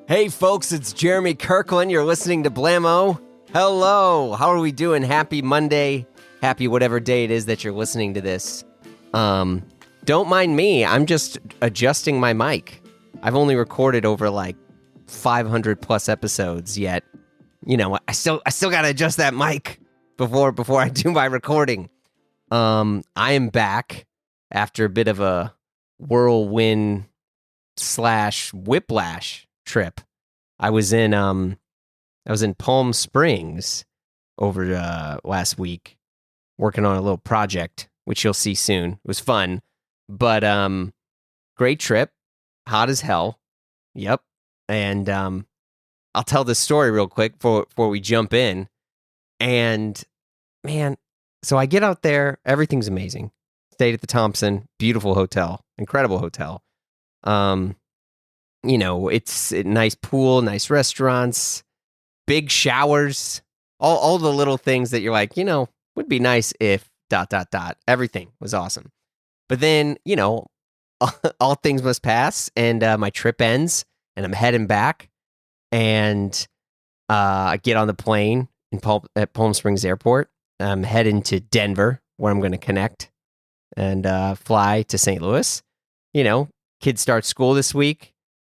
Hey folks, it's Jeremy Kirkland. You're listening to Blammo. Hello, how are we doing? Happy Monday. Happy whatever day it is that you're listening to this. Don't mind me. I'm just adjusting my mic. I've only recorded over like 500 plus episodes yet. You know, I still gotta adjust that mic before I do my recording. I am back after a bit of a whirlwind / whiplash trip. I was in Palm Springs over last week working on a little project, which you'll see soon. It was fun, but great trip, hot as hell. Yep. And I'll tell this story real quick before we jump in. And man, so I get out there, everything's amazing. Stayed at the Thompson, beautiful hotel, incredible hotel. You know, it's a nice pool, nice restaurants, big showers, all the little things that you're like, you know, would be nice if ... Everything was awesome. But then, you know, all things must pass, and my trip ends, and I'm heading back, and I get on the plane at Palm Springs Airport. I'm heading to Denver, where I'm going to connect and fly to St. Louis. You know, kids start school this week.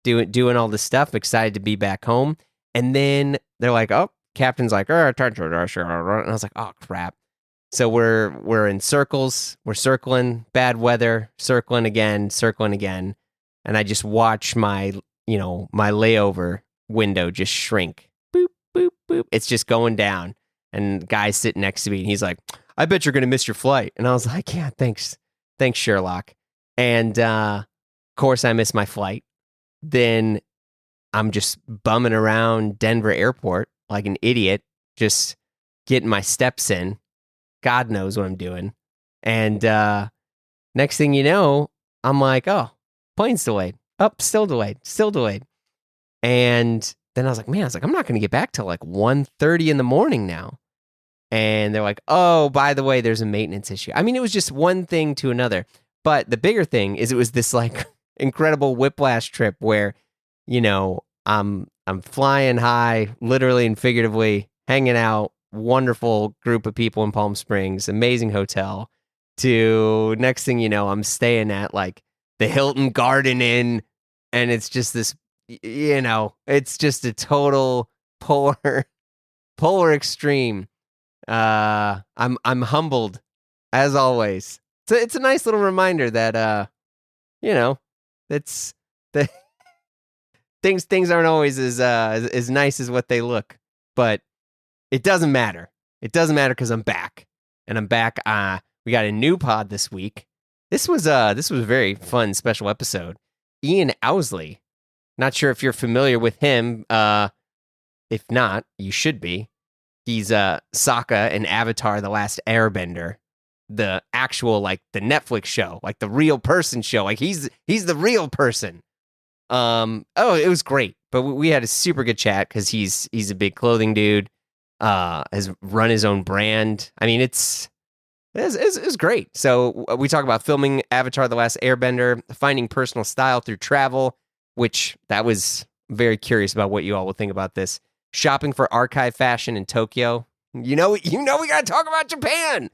Doing all this stuff, excited to be back home. And then they're like, oh, captain's like, and I was like, oh crap. So we're in circles, we're circling, bad weather, circling again. And I just watch my layover window just shrink. Boop, boop, boop. It's just going down. And the guy's sitting next to me and he's like, I bet you're gonna miss your flight. And I was like, yeah, thanks, Sherlock. And of course I missed my flight. Then I'm just bumming around Denver airport like an idiot, just getting my steps in. God knows what I'm doing. And next thing you know, I'm like, oh, plane's delayed. Oh, still delayed. And then I was like, I'm not going to get back till like 1:30 in the morning now. And they're like, oh, by the way, there's a maintenance issue. I mean, it was just one thing to another. But the bigger thing is it was this like incredible whiplash trip where, you know, I'm flying high, literally and figuratively, hanging out, wonderful group of people in Palm Springs, amazing hotel, to next thing you know, I'm staying at like the Hilton Garden Inn, and it's just this, you know, it's just a total polar extreme. I'm humbled as always. So it's a nice little reminder that you know, it's the things aren't always as nice as what they look, but it doesn't matter. It doesn't matter because I'm back, and I'm back. We got a new pod this week. This was a very fun special episode. Ian Ousley, not sure if you're familiar with him. If not, you should be. He's Sokka in Avatar: The Last Airbender. The actual, like, the Netflix show, like the real person show, like he's the real person. It was great, but we had a super good chat because he's a big clothing dude, has run his own brand. I mean, it's great. So we talk about filming Avatar: The Last Airbender, finding personal style through travel, which that was very curious about what you all will think about this. Shopping for archive fashion in Tokyo. You know, we got to talk about Japan.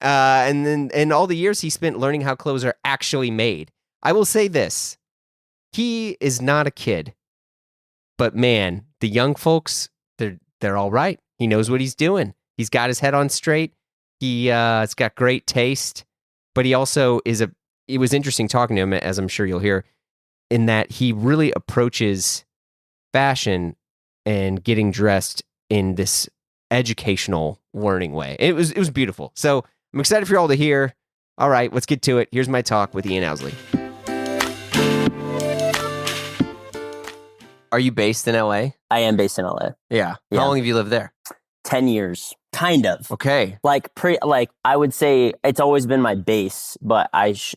And all the years he spent learning how clothes are actually made. I will say this. He is not a kid, but man, the young folks, they're all right. He knows what he's doing. He's got his head on straight. He's got great taste, but he also it was interesting talking to him, as I'm sure you'll hear, in that he really approaches fashion and getting dressed in this educational learning way. It was beautiful. So I'm excited for you all to hear. All right, let's get to it. Here's my talk with Ian Ousley. Are you based in LA? I am based in LA. Yeah. How long have you lived there? 10 years. Kind of. Okay. Like I would say it's always been my base, but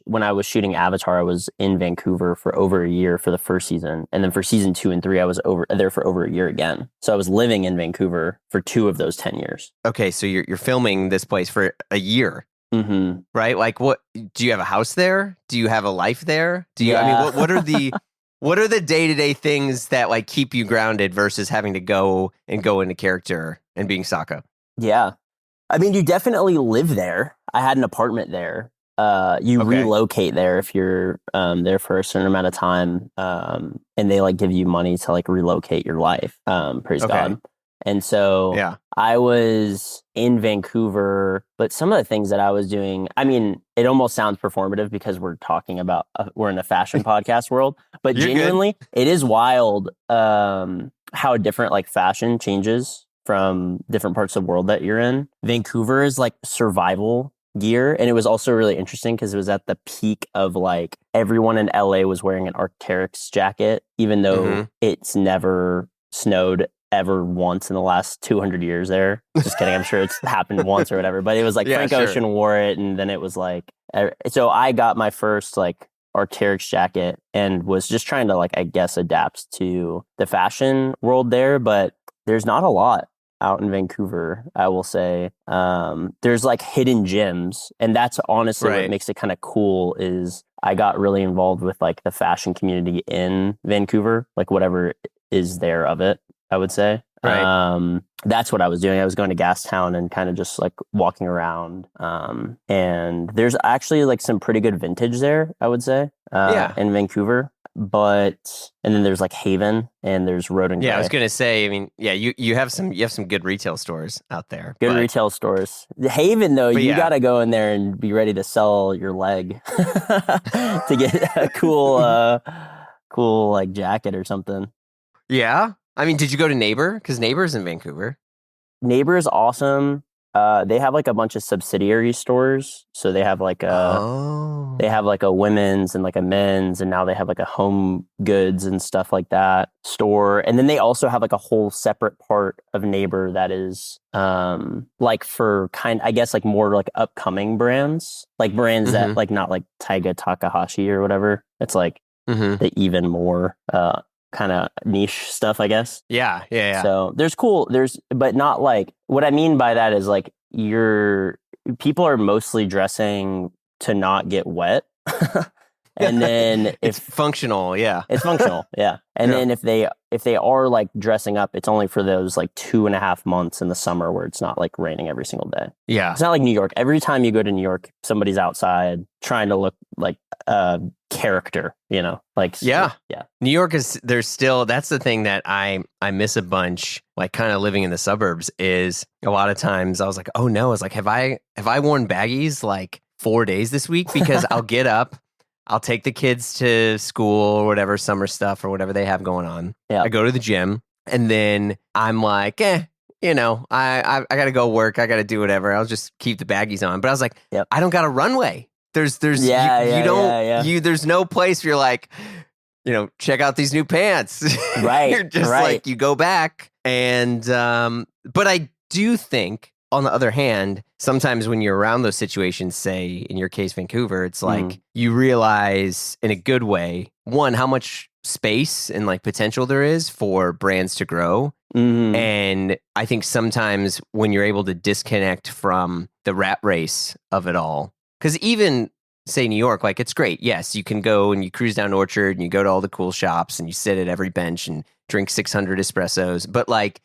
when I was shooting Avatar, I was in Vancouver for over a year for the first season, and then for season 2 and 3, I was there for over a year again. So I was living in Vancouver for 2 of those 10 years. Okay, so you're filming this place for a year, mm-hmm. Right? Like, what do you have a house there? Do you have a life there? Do you? Yeah. I mean, what are the What are the day-to-day things that like keep you grounded versus having to go into character and being Sokka? Yeah. I mean, you definitely live there. I had an apartment there. You Okay. relocate there if you're there for a certain amount of time, and they like give you money to like relocate your life. Praise Okay. God. And so Yeah. I was in Vancouver, but some of the things that I was doing, I mean, it almost sounds performative because we're talking about we're in a fashion podcast world, but You're genuinely, it is wild how different like fashion changes from different parts of the world that you're in. Vancouver is like survival gear, and it was also really interesting because it was at the peak of like everyone in LA was wearing an Arc'teryx jacket, even though it's never snowed ever once in the last 200 years there. Just kidding. I'm sure it's happened once or whatever, but it was like Frank Ocean wore it, and then it was like, so I got my first like Arc'teryx jacket and was just trying to like, I guess, adapt to the fashion world there, but there's not a lot out in Vancouver, I will say. There's like hidden gems, and that's honestly what makes it kind of cool is I got really involved with like the fashion community in Vancouver, like whatever is there of it, I would say. Right. That's what I was doing. I was going to Gastown and kind of just like walking around. And there's actually like some pretty good vintage there, I would say, in Vancouver. And then there's like Haven and there's Road and Gray. Yeah, I was gonna say. I mean, yeah, you have some good retail stores out there. Retail stores. The Haven though, you got to go in there and be ready to sell your leg to get a cool like jacket or something. Yeah, I mean, did you go to Neighbor? Because Neighbor's in Vancouver. Neighbor is awesome. They have like a bunch of subsidiary stores. So they have like a women's and like a men's, and now they have like a home goods and stuff like that store. And then they also have like a whole separate part of Neighbor that is like for I guess like more like upcoming brands, like brands that like not like Taiga Takahashi or whatever. It's like the even more kind of niche stuff, I guess. Yeah. So but not like, what I mean by that is like people are mostly dressing to not get wet. And then it's functional, it's functional, yeah. And then if they are like dressing up, it's only for those like 2.5 months in the summer where it's not like raining every single day. Yeah, it's not like New York. Every time you go to New York, somebody's outside trying to look like a character, you know, like New York there's still, that's the thing that I miss a bunch, like kind of living in the suburbs, is a lot of times I was like, oh no, I was like, have I worn baggies like 4 days this week? Because I'll get up, I'll take the kids to school or whatever, summer stuff or whatever they have going on. Yeah. I go to the gym, and then I'm like, you know, I got to go work. I got to do whatever. I'll just keep the baggies on. But I was like, I don't got a runway. There's there's no place where you're like, you know, check out these new pants. Right. You're just like, you go back. And, but I do think, on the other hand, sometimes when you're around those situations, say in your case, Vancouver, it's like you realize in a good way, one, how much space and like potential there is for brands to grow. And I think sometimes when you're able to disconnect from the rat race of it all, because even say New York, like it's great. Yes, you can go and you cruise down Orchard and you go to all the cool shops and you sit at every bench and drink 600 espressos. But like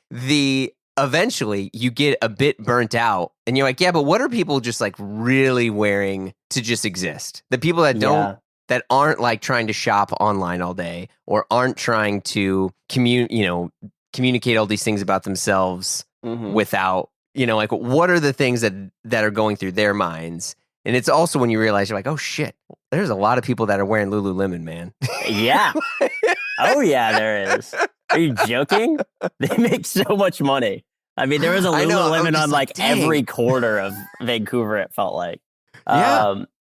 eventually you get a bit burnt out and you're like, yeah, but what are people just like really wearing to just exist? The people that that aren't like trying to shop online all day or aren't trying to communicate all these things about themselves without, you know, like what are the things that are going through their minds? And it's also when you realize you're like, oh shit, there's a lot of people that are wearing Lululemon, man. Yeah. Oh yeah, there is. Are you joking? They make so much money. I mean, there was a Lululemon on like every corner of Vancouver, it felt like.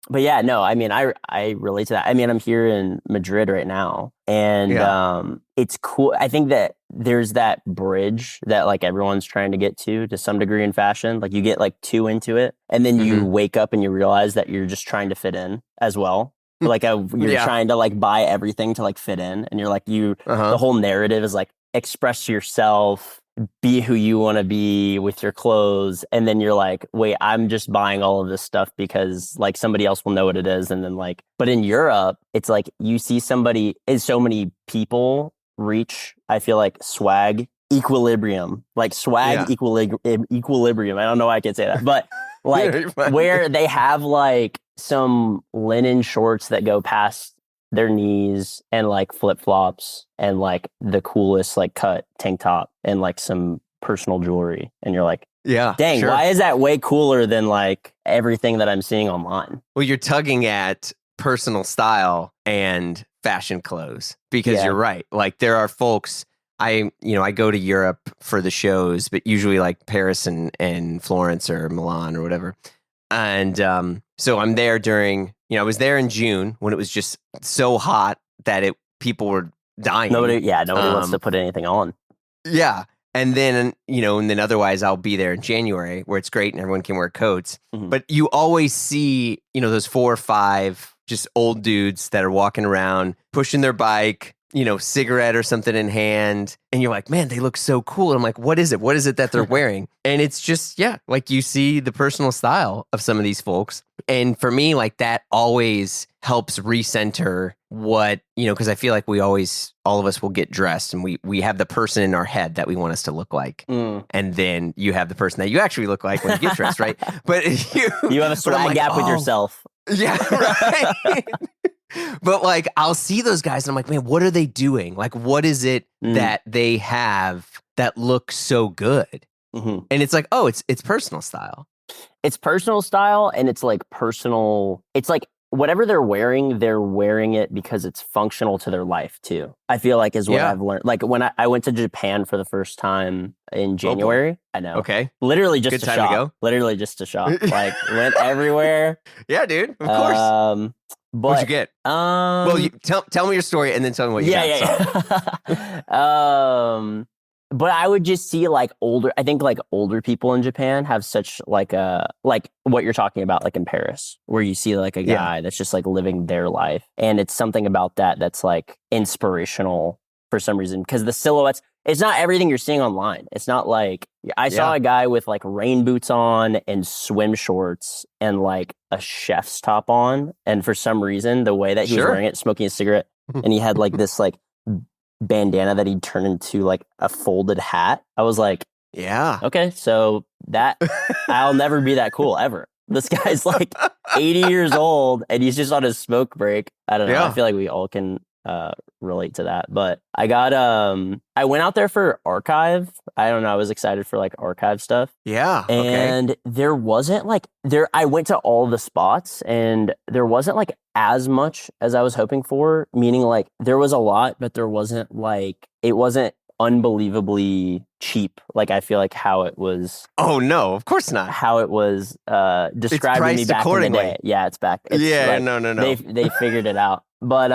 But yeah, no, I mean, I relate to that. I mean, I'm here in Madrid right now, and it's cool. I think that there's that bridge that like everyone's trying to get to some degree in fashion. Like you get like too into it, and then you wake up and you realize that you're just trying to fit in as well. Like you're trying to like buy everything to like fit in, and you're like the whole narrative is like express yourself, be who you want to be with your clothes, and then you're like, wait, I'm just buying all of this stuff because like somebody else will know what it is. And then like, but in Europe, it's like you see somebody, and so many people reach, I feel like, swag equilibrium, like swag equilibrium. I don't know why I can't say that, but like where they have like some linen shorts that go past their knees and like flip flops and like the coolest like cut tank top and like some personal jewelry. And you're like, yeah, dang, why is that way cooler than like everything that I'm seeing online? Well, you're tugging at personal style and fashion clothes because you're right. Like there are folks, I go to Europe for the shows, but usually like Paris and Florence or Milan or whatever. And so I'm there during, I was there in June when it was just so hot that people were dying. Nobody wants to put anything on. Yeah. And then, otherwise I'll be there in January where it's great and everyone can wear coats. Mm-hmm. But you always see, those 4 or 5 just old dudes that are walking around pushing their bike, cigarette or something in hand. And you're like, man, they look so cool. And I'm like, what is it? What is it that they're wearing? And it's just, like you see the personal style of some of these folks. And for me, like that always helps recenter what, because I feel like all of us will get dressed and we have the person in our head that we want us to look like. And then you have the person that you actually look like when you get dressed, right? But you have a swag gap with yourself. Yeah, right. But like, I'll see those guys and I'm like, man, what are they doing? Like, what is it that they have that looks so good? Mm-hmm. And it's like, oh, it's personal style. It's personal style, and it's like personal. It's like whatever they're wearing it because it's functional to their life too. I feel like is what I've learned. Like when I went to Japan for the first time in January. I know. Okay. Literally just Good to time shop. To go. Literally just to shop. Like went everywhere. Yeah, dude. Of course. But, what'd you get? Well, tell me your story and then tell me what you got. Yeah. But I would just see like older people in Japan have such like what you're talking about, like in Paris, where you see like a guy that's just like living their life. And it's something about that's like inspirational for some reason, because the silhouettes, it's not everything you're seeing online. It's not like I saw a guy with like rain boots on and swim shorts and like a chef's top on. And for some reason, the way that he was wearing it, smoking a cigarette, and he had like this like bandana that he'd turn into like a folded hat. I was like, yeah, okay, so that I'll never be that cool ever. This guy's like 80 years old and he's just on his smoke break. I don't know. I feel like we all can relate to that. But I went out there for archive. I don't know. I was excited for like archive stuff. Yeah. And there wasn't like I went to all the spots and there wasn't like as much as I was hoping for, meaning like there was a lot, but there wasn't like, it wasn't unbelievably cheap. Like I feel like how it was. Oh no, of course not. How it was described to me back in the day. Yeah, it's back. It's no. They figured it out. But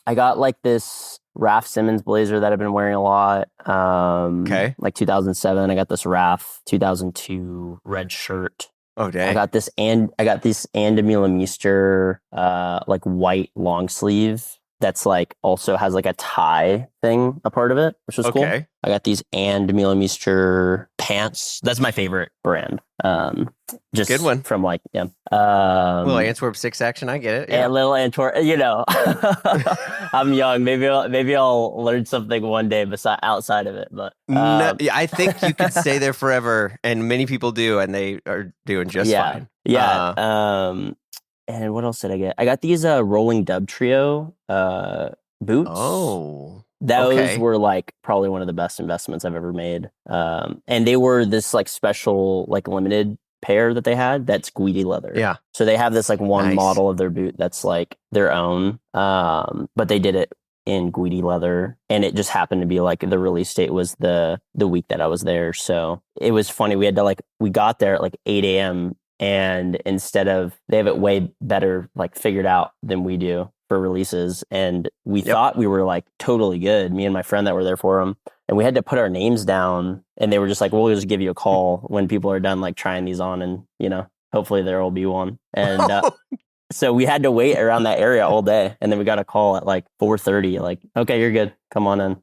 I got like this Raf Simons blazer that I've been wearing a lot. Like 2007, I got this Raf 2002 red shirt. Oh dang! I got this Demeulemeester like white long sleeve that's like also has like a tie thing a part of it, which was cool. I got these Demeulemeester pants. That's my favorite brand. Just good one from like little Antwerp 6 action. I get it. Yeah, little Antwerp. I'm young. Maybe I'll learn something one day outside of it. But no, I think you could stay there forever, and many people do, and they are doing just fine. Yeah. And what else did I get? I got these Rolling Dub Trio boots. Oh. Those were like probably one of the best investments I've ever made. And they were this like special, like limited pair that they had that's Guidi leather. Yeah. So they have this like one model of their boot that's like their own. But they did it in Guidi leather, and it just happened to be like the release date was the week that I was there. So it was funny. We got there at like 8 a.m. and instead of, they have it way better like figured out than we do for releases. And we thought we were like totally good, me and my friend that were there for them. And we had to put our names down, and they were just like, we'll just give you a call when people are done like trying these on, and hopefully there will be one. And so we had to wait around that area all day. And then we got a call at like 4:30, like, okay, you're good. Come on in.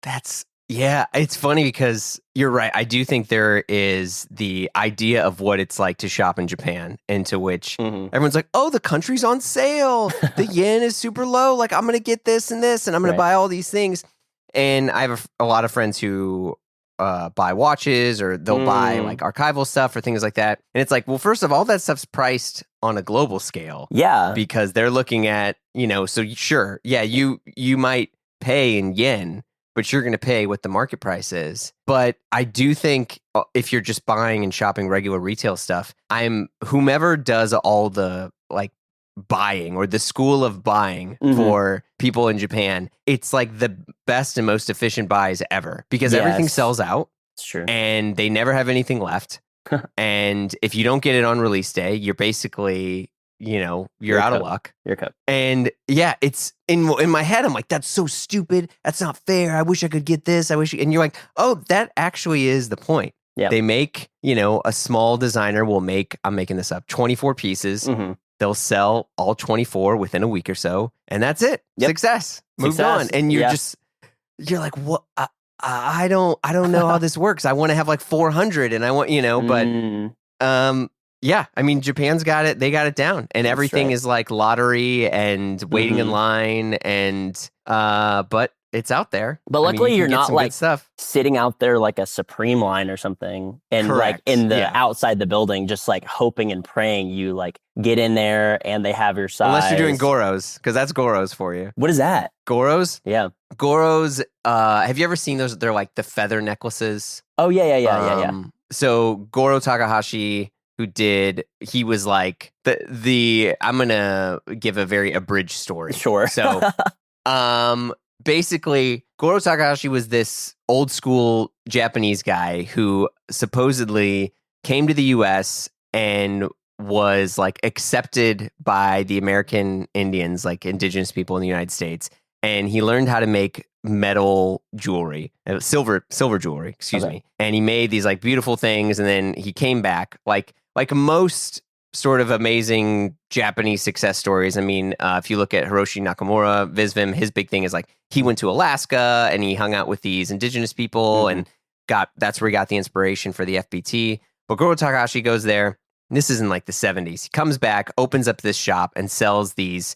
That's Yeah, it's funny because you're right. I do think there is the idea of what it's like to shop in Japan, into which everyone's like, oh, the country's on sale. The yen is super low. Like, I'm going to get this and this, and I'm going to buy all these things. And I have a lot of friends who buy watches, or they'll buy like archival stuff or things like that. And it's like, well, first of all, that stuff's priced on a global scale. Yeah. Because they're looking at, so sure, yeah, you might pay in yen, but you're going to pay what the market price is. But I do think if you're just buying and shopping regular retail stuff, whomever does all the like buying or the school of buying for people in Japan, it's like the best and most efficient buys ever, because everything sells out. It's true. And they never have anything left. And if you don't get it on release day, you're basically, you're out of luck. You're cut. And yeah, it's in my head, I'm like, that's so stupid. That's not fair. I wish I could get this. And you're like, oh, that actually is the point. Yeah. They make, a small designer will make, I'm making this up, 24 pieces. They'll sell all 24 within a week or so. And that's it. Yep. Success. Moved on. And you're you're like, what? I don't know how this works. I want to have like 400 and I want, but, yeah, I mean, Japan's got it. They got it down, and everything is like lottery and waiting in line, and but it's out there. But luckily, you're not like stuff sitting out there like a Supreme line or something, and like in the outside the building, just like hoping and praying you like get in there and they have your size. Unless you're doing Goros, because that's Goros for you. What is that? Goros? Yeah, Goros. Have you ever seen those? They're like the feather necklaces. Oh yeah. So Goro Takahashi, he was like I'm gonna give a very abridged story. Sure. So basically Goro Takahashi was this old school Japanese guy who supposedly came to the US and was like accepted by the American Indians, like indigenous people in the United States. And he learned how to make metal jewelry, silver jewelry, excuse me. And he made these like beautiful things. And then he came back like most sort of amazing Japanese success stories. I mean, if you look at Hiroshi Nakamura, Visvim, his big thing is like he went to Alaska and he hung out with these indigenous people and that's where he got the inspiration for the FBT. But Goro Takahashi goes there. This is in like the 70s. He comes back, opens up this shop and sells these,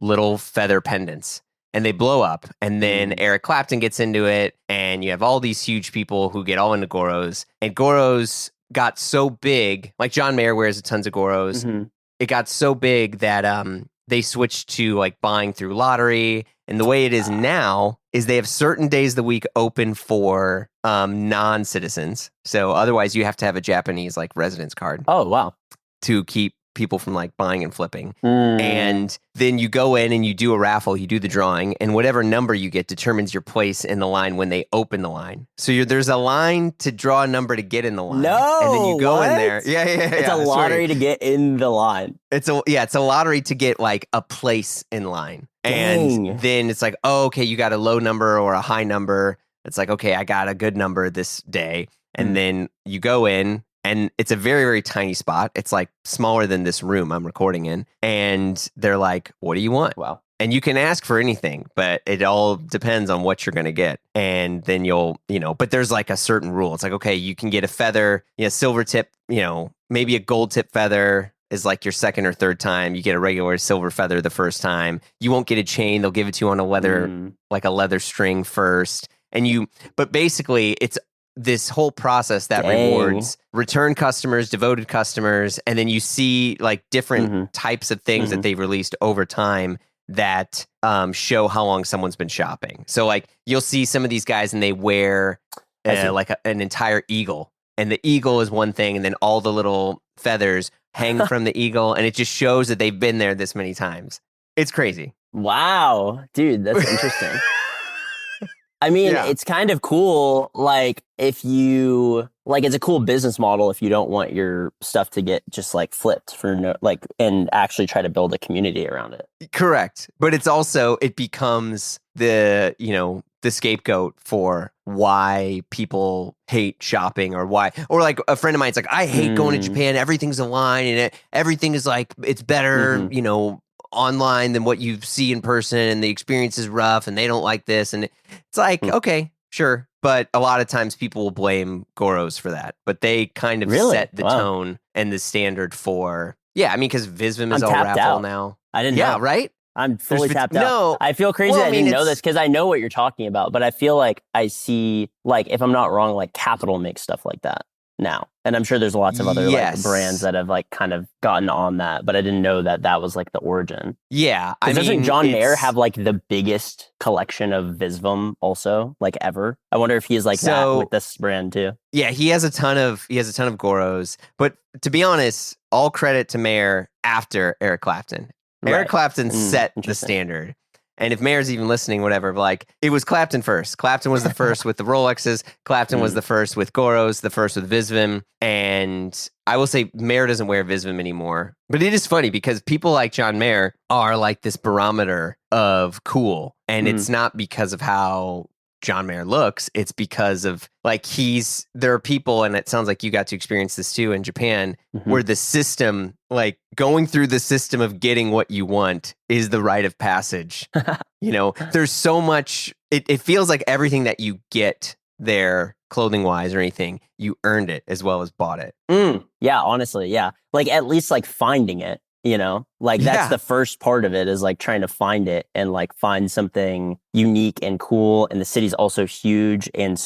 little feather pendants. And they blow up. And then Eric Clapton gets into it. And you have all these huge people who get all into Goros. And Goros got so big, like John Mayer wears tons of Goros. It got so big that they switched to like buying through lottery. And the way it is now is they have certain days of the week open for non-citizens. So otherwise you have to have a Japanese like residence card. Oh, wow. To keep people from like buying and flipping. And then you go in and you do a raffle, you do the drawing, and whatever number you get determines your place in the line when they open the line. So there's a line to draw a number to get in the line. No, and then you go in there. Yeah. It's a lottery to get in the line. It's a lottery to get like a place in line. And then it's like, oh, okay, you got a low number or a high number. It's like, okay, I got a good number this day. And then you go in. And it's a very, very tiny spot. It's like smaller than this room I'm recording in. And they're like, what do you want? Wow. And you can ask for anything, but it all depends on what you're going to get. And then you'll, but there's like a certain rule. It's like, okay, you can get a feather, silver tip, maybe a gold tip feather is like your second or third time. You get a regular silver feather the first time. You won't get a chain. They'll give it to you on a leather, like a leather string first. But basically it's this whole process that rewards return customers, devoted customers, and then you see like different types of things that they've released over time that show how long someone's been shopping. So like you'll see some of these guys and they wear like an entire eagle, and the eagle is one thing, and then all the little feathers hang from the eagle, and it just shows that they've been there this many times. It's crazy. Wow, dude, that's interesting. I mean, it's kind of cool, like, if you, like, it's a cool business model if you don't want your stuff to get just, like, flipped and actually try to build a community around it. Correct. But it's also, it becomes the scapegoat for why people hate shopping or like a friend of mine's like, I hate going to Japan. Everything's a line and everything is like, it's better, online than what you see in person, and the experience is rough and they don't like this. And it's like, okay, Sure. But a lot of times people will blame Goros for that. But they kind of Really? set the Wow. tone and the standard for, yeah, I mean, because Visvim is I'm all tapped raffle out. now. I didn't Yeah, know. right? I'm fully tapped No. out. I feel crazy Well, that I I mean, didn't know it's- this because I know what you're talking about, but I feel like I see, like, if I'm not wrong, like Capital makes stuff like that now. And I'm sure there's lots of other like Yes. brands that have like kind of gotten on that, but I didn't know that that was like the origin. Yeah. I mean, Doesn't John Mayer it's- have like the biggest collection of Visvim also, like ever? I wonder if he's like that So- with this brand too. Yeah, he has a ton of Goros. But to be honest, all credit to Mayer after Eric Clapton. Eric Right. Clapton set the Interesting. standard. And if Mayer's even listening, whatever, like it was Clapton first. Clapton was the first with the Rolexes. Clapton was the first with Goros, the first with Visvim. And I will say Mayer doesn't wear Visvim anymore. But it is funny because people like John Mayer are like this barometer of cool. And it's not because of how John Mayer looks, it's because of like there are people, and it sounds like you got to experience this too in Japan, where the system, like going through the system of getting what you want is the rite of passage. You know, there's so much, it feels like everything that you get there, clothing wise or anything, you earned it as well as bought it. Yeah, honestly, yeah. Like at least like finding it, you know, like that's Yeah. the first part of it is like trying to find it and like find something unique and cool. And the city's also huge and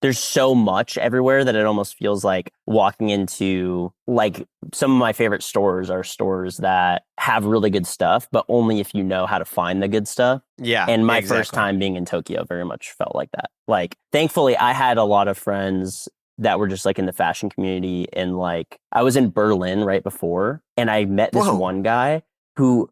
there's so much everywhere that it almost feels like walking into like some of my favorite stores are stores that have really good stuff, but only if you know how to find the good stuff. Yeah. And my exactly. first time being in Tokyo very much felt like that. Like, thankfully, I had a lot of friends that were just like in the fashion community. And like, I was in Berlin right before, and I met this one guy who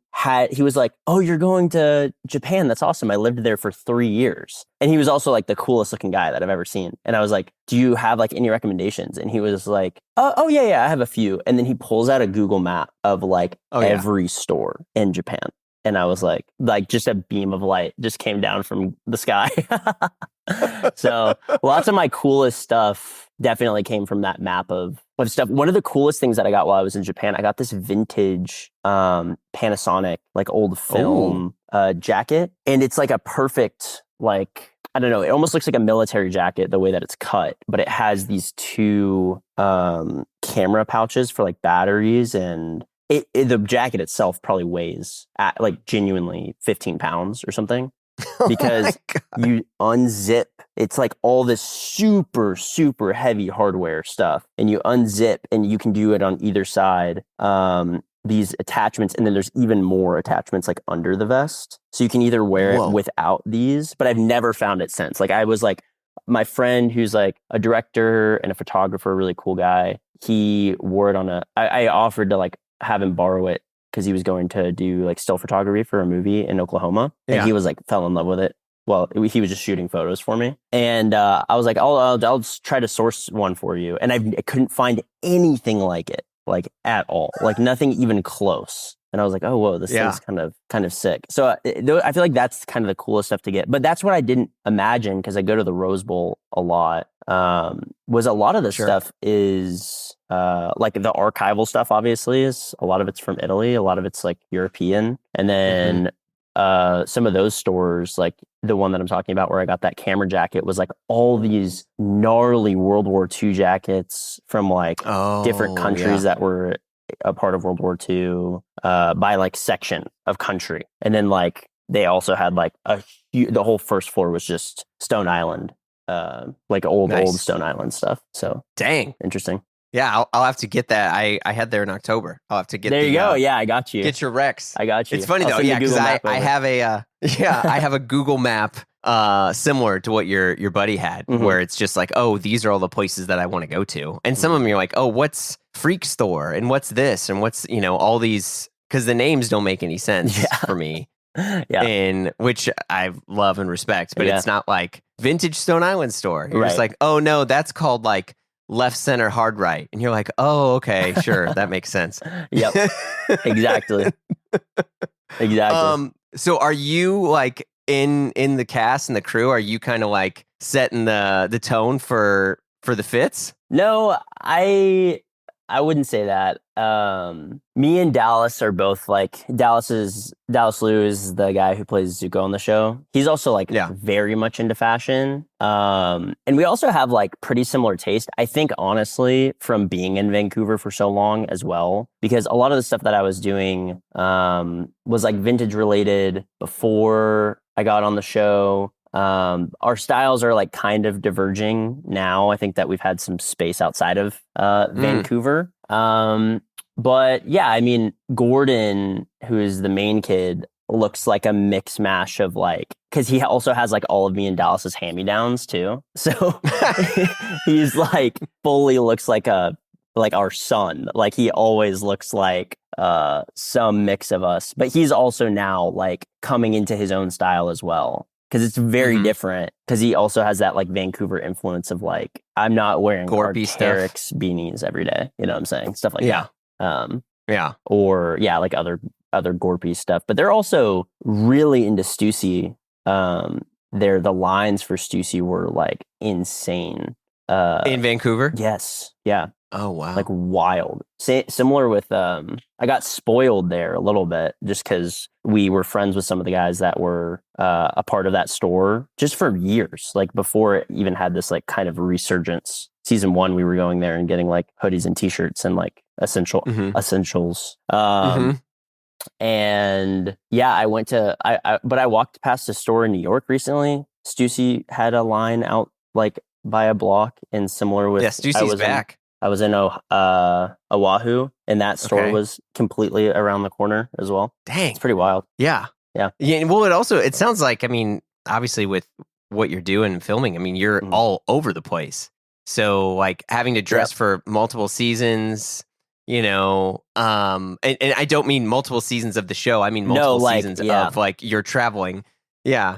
he was like, "Oh, you're going to Japan? That's awesome. I lived there for 3 years." And he was also like the coolest looking guy that I've ever seen. And I was like, "Do you have like any recommendations?" And he was like, oh yeah, I have a few. And then he pulls out a Google map of like every store in Japan. And I was like just a beam of light just came down from the sky. So lots of my coolest stuff definitely came from that map of stuff. One of the coolest things that I got while I was in Japan, I got this vintage Panasonic, like old film jacket. And it's like a perfect, like, I don't know, it almost looks like a military jacket the way that it's cut, but it has these two camera pouches for like batteries, and the jacket itself probably weighs at like genuinely 15 pounds or something. Because you unzip, it's like all this super, super heavy hardware stuff, and you unzip and you can do it on either side. These attachments, and then there's even more attachments like under the vest. So you can either wear it without these, but I've never found it since. Like I was like, my friend who's like a director and a photographer, really cool guy, he wore it on I offered to like have him borrow it because he was going to do like still photography for a movie in Oklahoma. And he was like, fell in love with it. Well, he was just shooting photos for me. And I was like, I'll just try to source one for you. And I couldn't find anything like it, like at all, like nothing even close. And I was like, oh, whoa, this thing's kind of sick. So I feel like that's kind of the coolest stuff to get. But that's what I didn't imagine, because I go to the Rose Bowl a lot, was a lot of the stuff is like the archival stuff, obviously, is a lot of it's from Italy. A lot of it's like European. And then some of those stores, like the one that I'm talking about where I got that camera jacket, was like all these gnarly World War II jackets from like different countries that were a part of World War II by like section of country. And then like they also had like the whole first floor was just Stone Island, like old Stone Island stuff. So dang, interesting. Yeah, I'll have to get that. I had there in October. I'll have to get there. You go. Yeah, I got you. Get your Rex. I got you. It's funny though, yeah, because I have I have a Google map similar to what your buddy had, where it's just like, oh, these are all the places that I want to go to, and some of them you're like, oh, what's Freak Store and what's this and what's all these, because the names don't make any sense for me. And which I love and respect, but it's not like vintage Stone Island store. You're just like, oh no, that's called like left, center, hard, right. And you're like, oh, okay, sure. That makes sense. Yep. Exactly. So are you like in the cast and the crew, are you kind of like setting the tone for the fits? No, I wouldn't say that. Me and Dallas are both like Dallas Liu is the guy who plays Zuko on the show. He's also like very much into fashion. And we also have like pretty similar taste. I think honestly, from being in Vancouver for so long as well, because a lot of the stuff that I was doing was like vintage related before I got on the show. Our styles are like kind of diverging now. I think that we've had some space outside of Vancouver. But yeah, I mean, Gordon, who is the main kid, looks like a mix mash of like, because he also has like all of me and Dallas's hand-me-downs too. So he's like fully looks like our son. Like he always looks like some mix of us. But he's also now like coming into his own style as well. Because it's very different. Because he also has that like Vancouver influence of like, I'm not wearing Arc'teryx beanies every day. You know what I'm saying? Stuff like that. Or like other Gorpy stuff. But they're also really into Stussy. The lines for Stussy were like insane. In Vancouver? Yes. Yeah. Oh, wow. Like wild. Similar with, I got spoiled there a little bit just because we were friends with some of the guys that were a part of that store just for years, like before it even had this like kind of resurgence. Season 1, we were going there and getting like hoodies and t-shirts and like essentials. And yeah, I went to, but I walked past a store in New York recently. Stussy had a line out like by a block and similar with. Yeah, Stussy's back. I was in Oahu, and that store was completely around the corner as well. Dang. It's pretty wild. Yeah. Well, it sounds like, I mean, obviously with what you're doing and filming, I mean, you're all over the place. So like having to dress for multiple seasons, you know, and I don't mean multiple seasons of the show. I mean multiple seasons of like you're traveling. Yeah.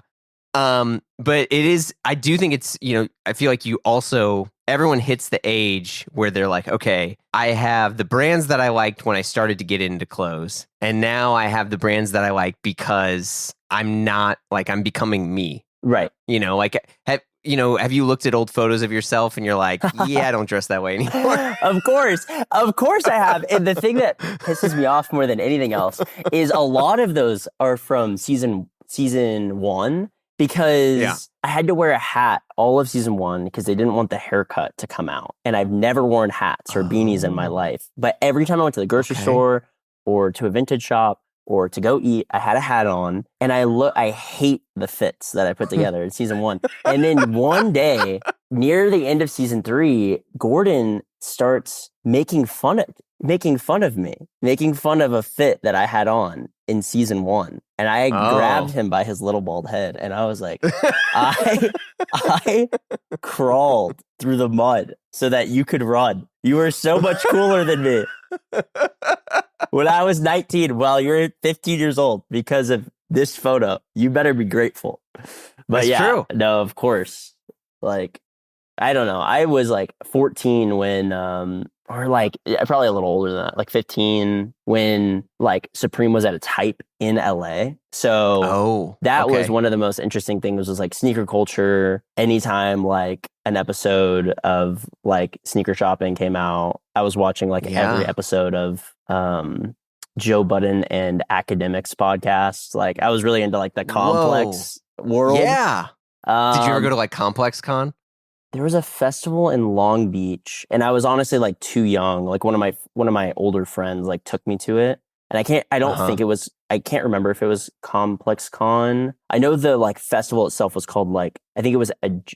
But it is, I do think it's, you know, I feel like you also, everyone hits the age where they're like, okay, I have the brands that I liked when I started to get into clothes. And now I have the brands that I like because I'm not like, I'm becoming me. Right. You know, like, have you looked at old photos of yourself and you're like, yeah, I don't dress that way anymore. Of course I have. And the thing that pisses me off more than anything else is a lot of those are from season 1. Because I had to wear a hat all of season 1 because they didn't want the haircut to come out. And I've never worn hats or beanies in my life. But every time I went to the grocery store or to a vintage shop or to go eat, I had a hat on. And I hate the fits that I put together in season 1. And then one day, near the end of season 3, Gordon starts making fun of me, making fun of a fit that I had on in season 1. And I grabbed him by his little bald head. And I was like, I crawled through the mud so that you could run. You were so much cooler than me. When I was 19, well, you're 15 years old because of this photo. You better be grateful. But That's true. No, of course. Like, I don't know. I was like 14 when, or like probably a little older than that, like 15 when like Supreme was at its hype in LA. So that was one of the most interesting things was like sneaker culture. Anytime like an episode of like sneaker shopping came out, I was watching like every episode of Joe Budden and Academics podcast. Like I was really into like the Complex world. Yeah. Did you ever go to like Complex Con? There was a festival in Long Beach, and I was honestly like too young. Like one of my older friends like took me to it, and I don't think it was. I can't remember if it was Complex Con. I know the like festival itself was called like I think it was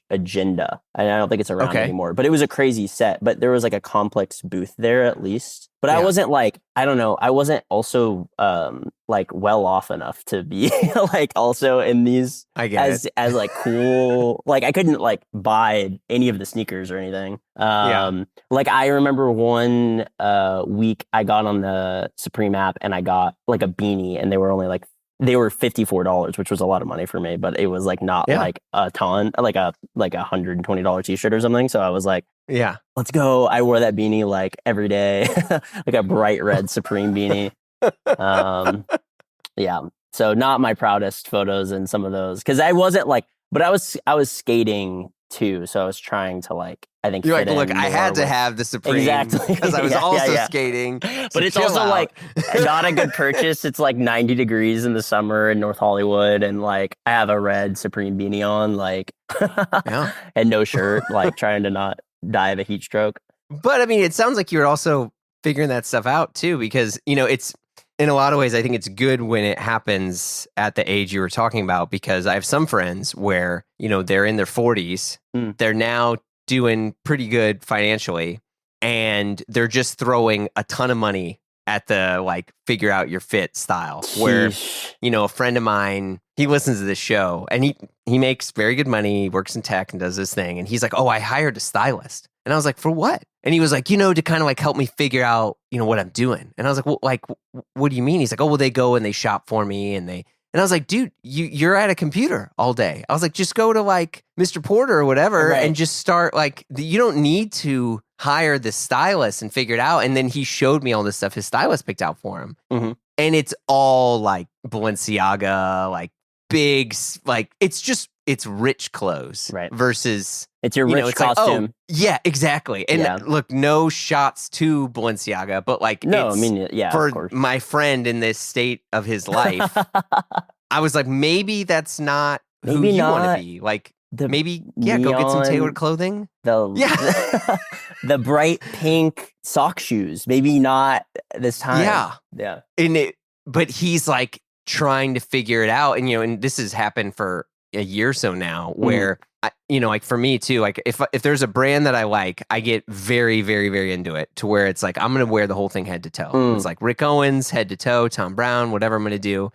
Agenda, and I don't think it's around anymore. But it was a crazy set. But there was like a Complex booth there at least. But I wasn't like I don't know. I wasn't also like well off enough to be like also in these as like cool. Like I couldn't like buy any of the sneakers or anything. Like I remember one week I got on the Supreme app and I got like a beanie and they were $54, which was a lot of money for me, but it was like not like a ton, like a $120 t-shirt or something. So I was like, let's go. I wore that beanie like every day, like a bright red Supreme beanie. So not my proudest photos in some of those because I wasn't like, but I was skating too, so I was trying to like, I think You're fit like, look, in I had more to with- have the Supreme Exactly. because I was Yeah, also yeah. skating. But so it's chill also out. like not a good purchase. It's like 90 degrees in the summer in North Hollywood, and like I have a red Supreme beanie on, like, Yeah. and no shirt, like trying to not die of a heat stroke. But I mean, it sounds like you're also figuring that stuff out too, because, you know, it's in a lot of ways, I think it's good when it happens at the age you were talking about, because I have some friends where, you know, they're in their 40s, they're now doing pretty good financially, and they're just throwing a ton of money at the like figure out your fit style. Where, Sheesh. you know, a friend of mine, he listens to this show and he makes very good money, he works in tech and does this thing, and he's like, oh, I hired a stylist. And I was like, for what? And he was like, you know, to kind of like help me figure out, you know, what I'm doing. And I was like, well, like, what do you mean? He's like, oh, well, they go and they shop for me, and I was like, dude, you're at a computer all day. I was like, just go to like Mr. Porter or whatever, Right. and just start like, you don't need to hire the stylist and figure it out. And then he showed me all this stuff his stylist picked out for him. Mhm. And it's all like Balenciaga, like big, like it's rich clothes, Right. versus, It's your you rich know, it's like, costume. oh, yeah, exactly. And Yeah. look, no shots to Balenciaga, but like, No, I it's, mean, yeah, of for course. my friend in this state of his life, I was like, maybe that's not who Maybe you want not to be. Like, the maybe, yeah, go get some neon- tailored clothing. Yeah. The bright pink sock shoes. Maybe not this time. Yeah. Yeah. But he's like trying to figure it out. And, you know, and this has happened for a year or so now, where, you know, like for me too, like if there's a brand that I like, I get very, very, very into it, to where it's like, I'm going to wear the whole thing head to toe. It's like Rick Owens, head to toe, Tom Brown, whatever I'm going to do.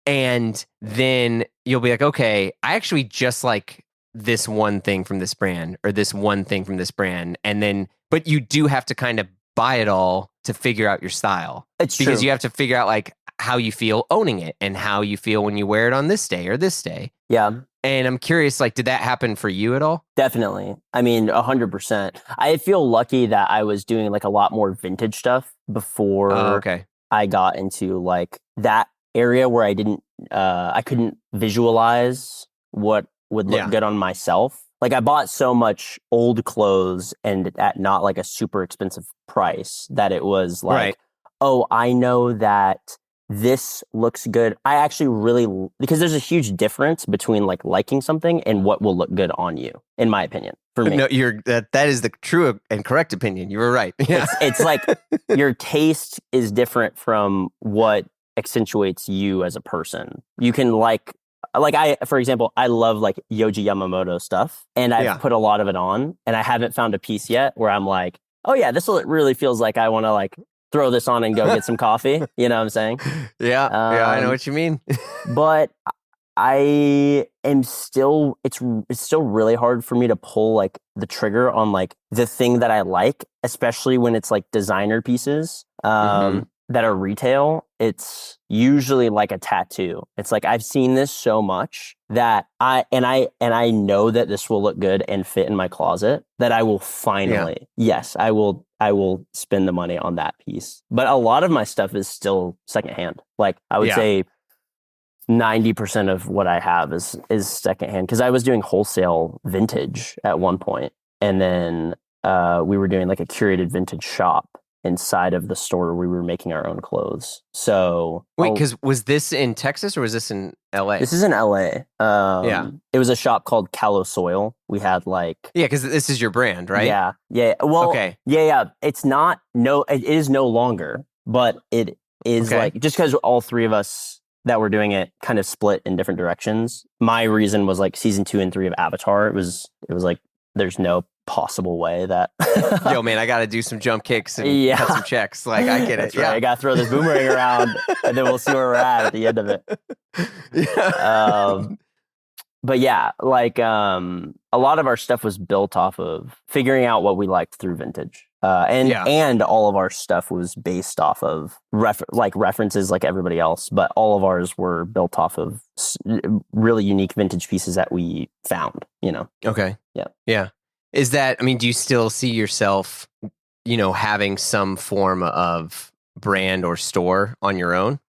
And then you'll be like, okay, I actually just like this one thing from this brand, or this one thing from this brand. And then, but you do have to kind of buy it all to figure out your style. It's because true. you have to figure out like how you feel owning it, and how you feel when you wear it on this day or this day. Yeah. And I'm curious, like, did that happen for you at all? Definitely. I mean, 100%. I feel lucky that I was doing like a lot more vintage stuff before Okay. I got into like that area where I couldn't visualize what would look Yeah. good on myself. Like I bought so much old clothes, and at not like a super expensive price, that it was like, Right. oh, I know that this looks good. I actually really, because there's a huge difference between like liking something and what will look good on you, in my opinion, for me. No, that is the true and correct opinion. You were right. Yeah. It's like your taste is different from what accentuates you as a person. You can like for example, I love like Yohji Yamamoto stuff, and I've put a lot of it on, and I haven't found a piece yet where I'm like, oh yeah, really feels like I want to like throw this on and go get some coffee. You know what I'm saying? Yeah. I know what you mean. But I am still, it's still really hard for me to pull like the trigger on like the thing that I like, especially when it's like designer pieces that are retail. It's usually like a tattoo. It's like, I've seen this so much that I know that this will look good and fit in my closet, that I will finally, yes, I will spend the money on that piece. But a lot of my stuff is still secondhand. Like I would say 90% of what I have is secondhand, because I was doing wholesale vintage at one point, and then we were doing like a curated vintage shop inside of the store. We were making our own clothes. So wait, because was this in Texas or was this in LA? This is in LA. It was a shop called KALÓ SOIL. We had like because this is your brand, right? Yeah. Well, okay. Yeah. It's not. No, it is no longer. But it is like, just because all three of us that were doing it kind of split in different directions. My reason was like season 2 and 3 of Avatar. It was like there's no possible way that yo man, I gotta do some jump kicks and cut some checks. Like I get it. Right. I gotta throw this boomerang around, and then we'll see where we're at the end of it. But yeah, like a lot of our stuff was built off of figuring out what we liked through vintage. And all of our stuff was based off of references like everybody else, but all of ours were built off of really unique vintage pieces that we found, you know? Okay. Yeah. Yeah. Is that, I mean, do you still see yourself, you know, having some form of brand or store on your own?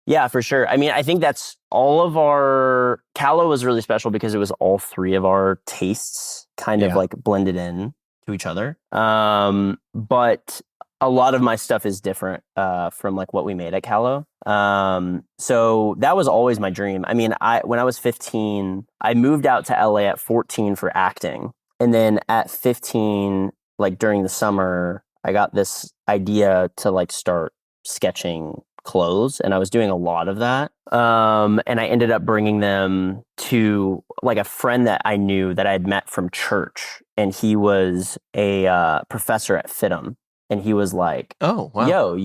Yeah, for sure. I mean, I think that's all of our KALÓ was really special because it was all three of our tastes kind of like blended in to each other. But a lot of my stuff is different from like what we made at KALÓ. So that was always my dream. I mean, when I was 15, I moved out to LA at 14 for acting. And then at 15, like during the summer, I got this idea to like start sketching clothes, and I was doing a lot of that. And I ended up bringing them to like a friend that I knew that I had met from church, and he was a professor at FITM. And he was like, "Oh, wow. Yo,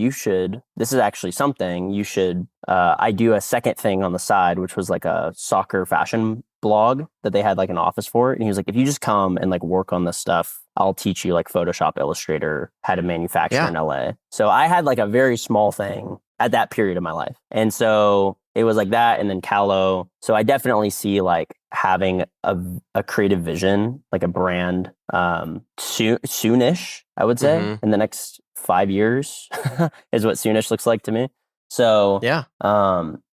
this is actually something you should, I do a second thing on the side, which was like a soccer fashion blog that they had like an office for it. And he was like, if you just come and like work on this stuff, I'll teach you like Photoshop, Illustrator, how to manufacture in LA. So I had like a very small thing at that period of my life. And so it was like that, and then KALÓ. So I definitely see like having a creative vision, like a brand, soonish, I would say, in the next 5 years is what soonish looks like to me. So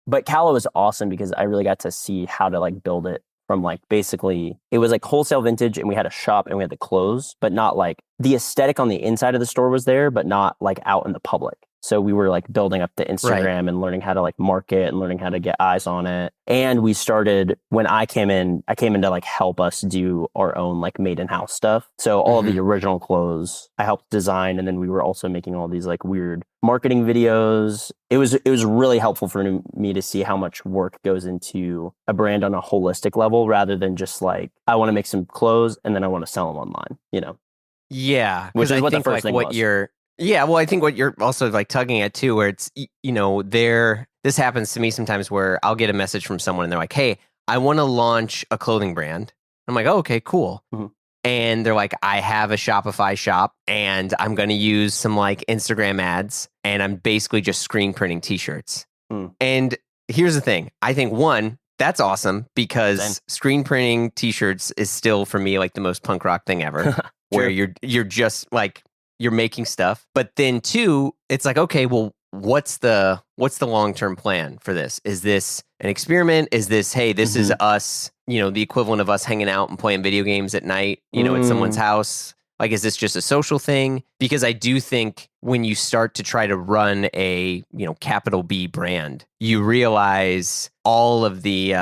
but KALÓ is awesome because I really got to see how to like build it from like basically it was like wholesale vintage, and we had a shop and we had the clothes, but not like the aesthetic on the inside of the store was there, but not like out in the public. So we were like building up the Instagram and learning how to like market and learning how to get eyes on it. And we started, when I came in to like help us do our own like made in house stuff. So all of the original clothes I helped design. And then we were also making all these like weird marketing videos. It was really helpful for me to see how much work goes into a brand on a holistic level, rather than just like, I want to make some clothes and then I want to sell them online, you know? Yeah. Which is I what the think first like thing what was. well, I think what you're also like tugging at too, where it's, you know, this happens to me sometimes where I'll get a message from someone and they're like, hey, I want to launch a clothing brand. I'm like, oh, okay, cool. And they're like, I have a Shopify shop and I'm going to use some like Instagram ads, and I'm basically just screen printing t-shirts. And here's the thing. I think one, that's awesome because screen printing t-shirts is still for me like the most punk rock thing ever, where you're just like, you're making stuff. But then two, it's like, okay, well, what's the long-term plan for this? Is this an experiment? Is this, hey, this is us, you know, the equivalent of us hanging out and playing video games at night, you know, at someone's house? Like, is this just a social thing? Because I do think when you start to try to run a, you know, capital B brand, you realize all of the,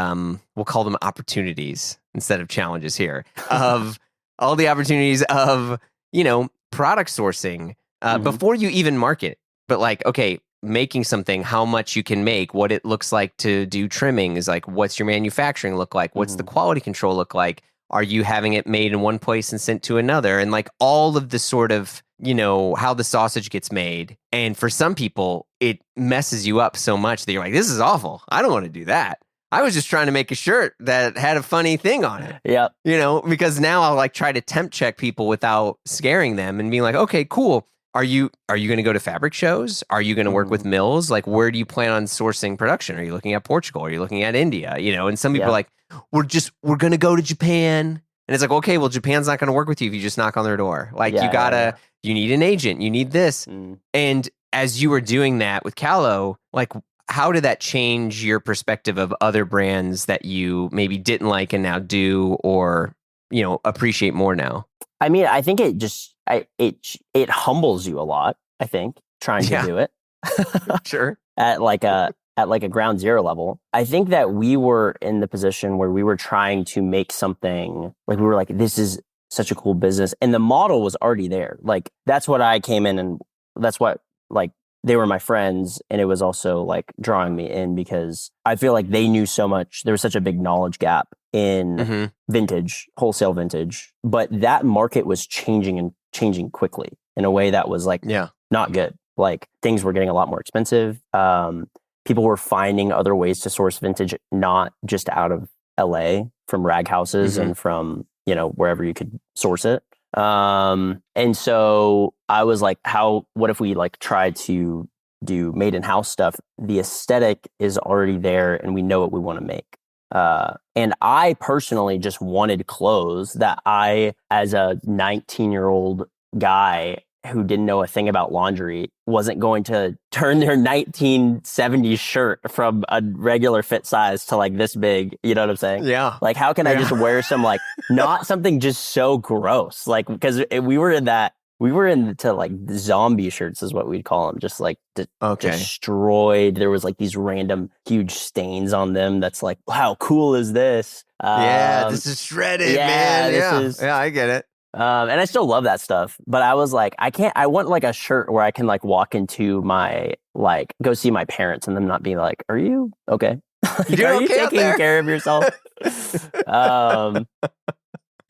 we'll call them opportunities instead of challenges here, of all the opportunities of, you know, product sourcing before you even market. But like, okay, making something, how much you can make, what it looks like to do trimming is like, what's your manufacturing look like? What's the quality control look like? Are you having it made in one place and sent to another? And like all of the sort of, you know, how the sausage gets made. And for some people, it messes you up so much that you're like, this is awful. I don't want to do that. I was just trying to make a shirt that had a funny thing on it. Yeah. You know, because now I'll like try to tempt check people without scaring them and being like, okay, cool. Are you going to go to fabric shows? Are you going to work with mills? Like, where do you plan on sourcing production? Are you looking at Portugal? Are you looking at India? You know, and some people are like, we're going to go to Japan. And it's like, okay, well, Japan's not going to work with you if you just knock on their door. Like, you need an agent. You need this. And as you were doing that with KALÓ, like, how did that change your perspective of other brands that you maybe didn't like and now do, or, you know, appreciate more now? I mean, I think it just, it humbles you a lot, I think, trying to do it. Sure. At like a ground zero level. I think that we were in the position where we were trying to make something, like we were like, this is such a cool business. And the model was already there. Like, that's what I came in, and that's what, like, they were my friends, and it was also like drawing me in because I feel like they knew so much. There was such a big knowledge gap in vintage, wholesale vintage, but that market was changing quickly in a way that was like not good. Like, things were getting a lot more expensive. People were finding other ways to source vintage, not just out of LA from rag houses and from, you know, wherever you could source it. And so I was like, what if we like try to do made in house stuff? The aesthetic is already there and we know what we want to make. And I personally just wanted clothes that I, as a 19-year-old guy, who didn't know a thing about laundry wasn't going to turn their 1970s shirt from a regular fit size to like this big. You know what I'm saying? Yeah. Like, how can I just wear some like not something just so gross? Like, because we were into like zombie shirts is what we'd call them, just like destroyed. There was like these random huge stains on them. That's like, how cool is this? This is shredded, man. Yeah, I get it. And I still love that stuff, but I was like, I want like a shirt where I can like walk into my, like, go see my parents and them not be like, are you okay? Like, are you taking care of yourself? And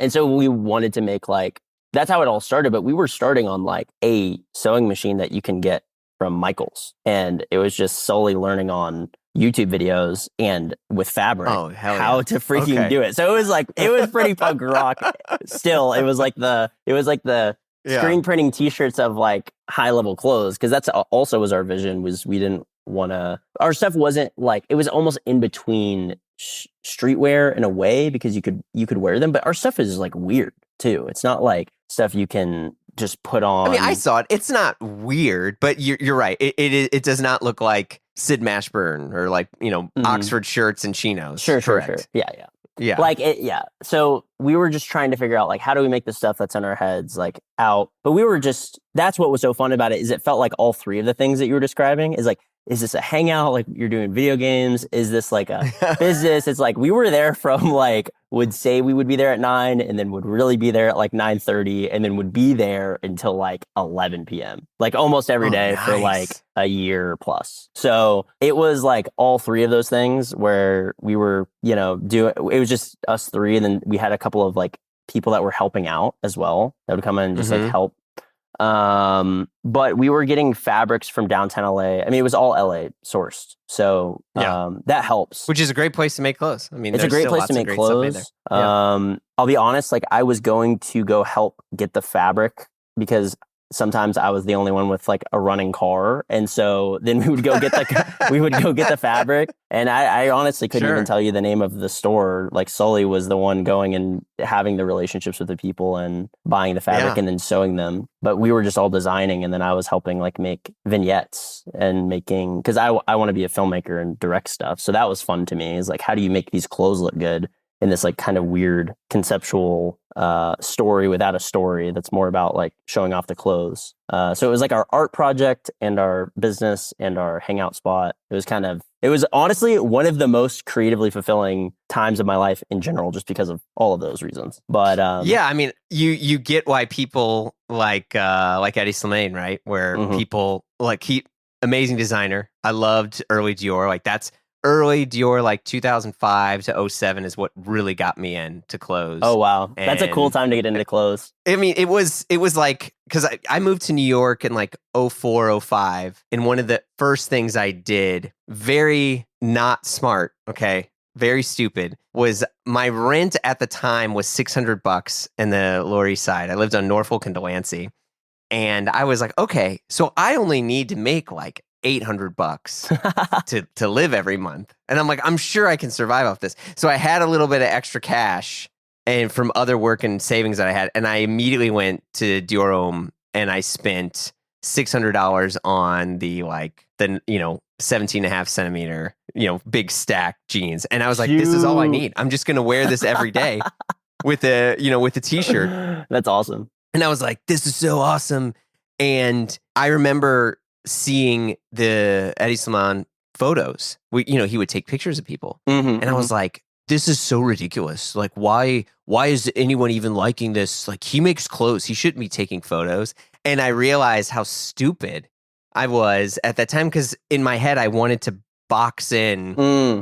so we wanted to make like, that's how it all started, but we were starting on like a sewing machine that you can get from Michael's. And it was just solely learning on YouTube videos and with fabric how to freaking do it. So it was pretty punk rock. Still, it was like the screen printing t-shirts of like high level clothes, because that's also was our vision. Was we didn't want to, our stuff wasn't like, it was almost in between streetwear in a way, because you could wear them, but our stuff is like weird too. It's not like stuff you can just put on. I mean, I saw it. It's not weird, but you're right. It does not look like Sid Mashburn or like, Oxford shirts and chinos. Sure. Yeah. Like it, yeah. So we were just trying to figure out like, how do we make the stuff that's in our heads like out? But that's what was so fun about it, is it felt like all three of the things that you were describing is like, is this a hangout? Like you're doing video games? Is this like a business? It's like we were there from like, would say we would be there at 9 and then would really be there at like 9:30 and then would be there until like 11 p.m. Like almost every day for like a year plus. So it was like all three of those things where we were, it was just us three. And then we had a couple of like people that were helping out as well that would come in and just like help. But we were getting fabrics from downtown LA. I mean, it was all LA sourced. So, that helps. Which is a great place to make clothes. I mean, it's a great place to make clothes. I'll be honest, like I was going to go help get the fabric because sometimes I was the only one with like a running car. And so then we would go get the fabric. And I honestly couldn't even tell you the name of the store. Like Sully was the one going and having the relationships with the people and buying the fabric and then sewing them. But we were just all designing. And then I was helping like make vignettes and making, because I want to be a filmmaker and direct stuff. So that was fun to me, is like, how do you make these clothes look good in this like kind of weird conceptual story without a story that's more about like showing off the clothes. So it was like our art project and our business and our hangout spot. It was honestly one of the most creatively fulfilling times of my life in general, just because of all of those reasons. But I mean, you get why people like Eddie Slimane, right? Where people like amazing designer. I loved early Dior. Like that's early Dior, like 2005 to 07 is what really got me into clothes. Oh, wow. That's a cool time to get into clothes. I mean, it was like, because I moved to New York in like 04, 05. And one of the first things I did, very not smart, okay, very stupid, was my rent at the time was $600 in the Lower East Side. I lived on Norfolk and Delancey. And I was like, okay, so I only need to make like $800 to live every month. And I'm like, I'm sure I can survive off this. So I had a little bit of extra cash and from other work and savings that I had. And I immediately went to Dior Homme and I spent $600 on the 17.5 centimeter, big stack jeans. And I was like, this is all I need. I'm just going to wear this every day with a t-shirt. That's awesome. And I was like, this is so awesome. And I remember seeing the Eddie Slimane photos. He would take pictures of people. And I was like, this is so ridiculous. Like, why is anyone even liking this? Like, he makes clothes. He shouldn't be taking photos. And I realized how stupid I was at that time, because in my head, I wanted to box in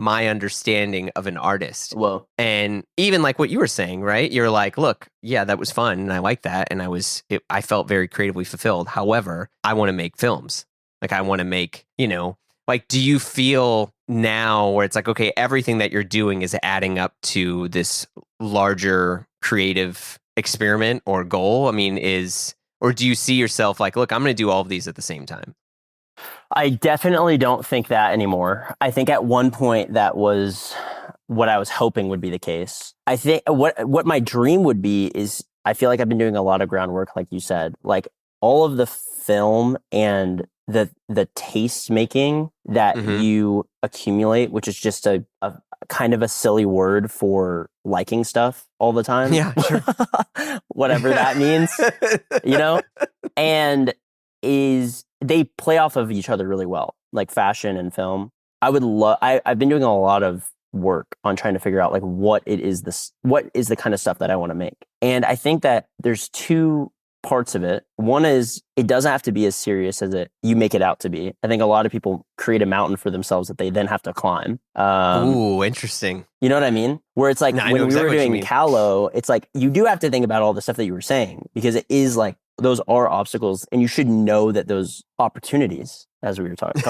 my understanding of an artist. Whoa. And even like what you were saying, right? You're like, look, yeah, that was fun. And I like that. And I felt very creatively fulfilled. However, I want to make films. Like, I want to make, like, do you feel now where it's like, okay, everything that you're doing is adding up to this larger creative experiment or goal? I mean, or do you see yourself like, look, I'm going to do all of these at the same time? I definitely don't think that anymore. I think at one point that was what I was hoping would be the case. I think what my dream would be is, I feel like I've been doing a lot of groundwork, like you said. Like, all of the film and the taste making that you accumulate, which is just a kind of a silly word for liking stuff all the time. Yeah, sure. Whatever that means, you know, and they play off of each other really well, like fashion and film. I've been doing a lot of work on trying to figure out like what is the kind of stuff that I want to make. And I think that there's two parts of it. One is it doesn't have to be as serious as you make it out to be. I think a lot of people create a mountain for themselves that they then have to climb. Ooh, interesting. You know what I mean? Where it's like when we were doing KALÓ, it's like you do have to think about all the stuff that you were saying, because it is like those are obstacles, and you should know that those opportunities, as we were talking,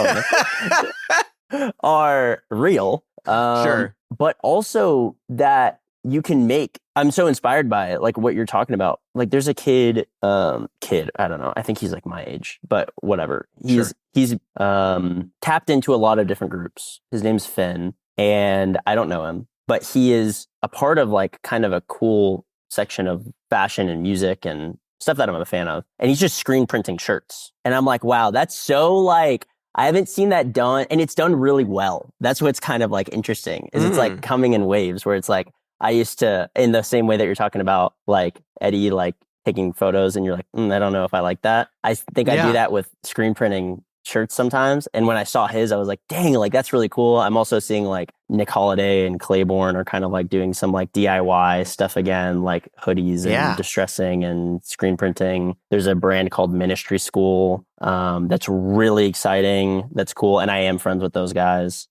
are real. Sure. But also that you can make. I'm so inspired by it, like what you're talking about. Like there's a kid, I don't know. I think he's like my age, but whatever. He's tapped into a lot of different groups. His name's Finn, and I don't know him, but he is a part of like kind of a cool section of fashion and music and stuff that I'm a fan of. And he's just screen printing shirts. And I'm like, wow, that's so like, I haven't seen that done, and it's done really well. That's what's kind of like interesting, is it's like coming in waves where it's like, I used to, in the same way that you're talking about, like Eddie, like taking photos, and you're like, I don't know if I like that. I think I do that with screen printing shirts sometimes. And when I saw his, I was like, dang, like that's really cool. I'm also seeing like Nick Holiday and Claiborne are kind of like doing some like DIY stuff again, like hoodies and distressing and screen printing. There's a brand called Ministry School that's really exciting. That's cool. And I am friends with those guys.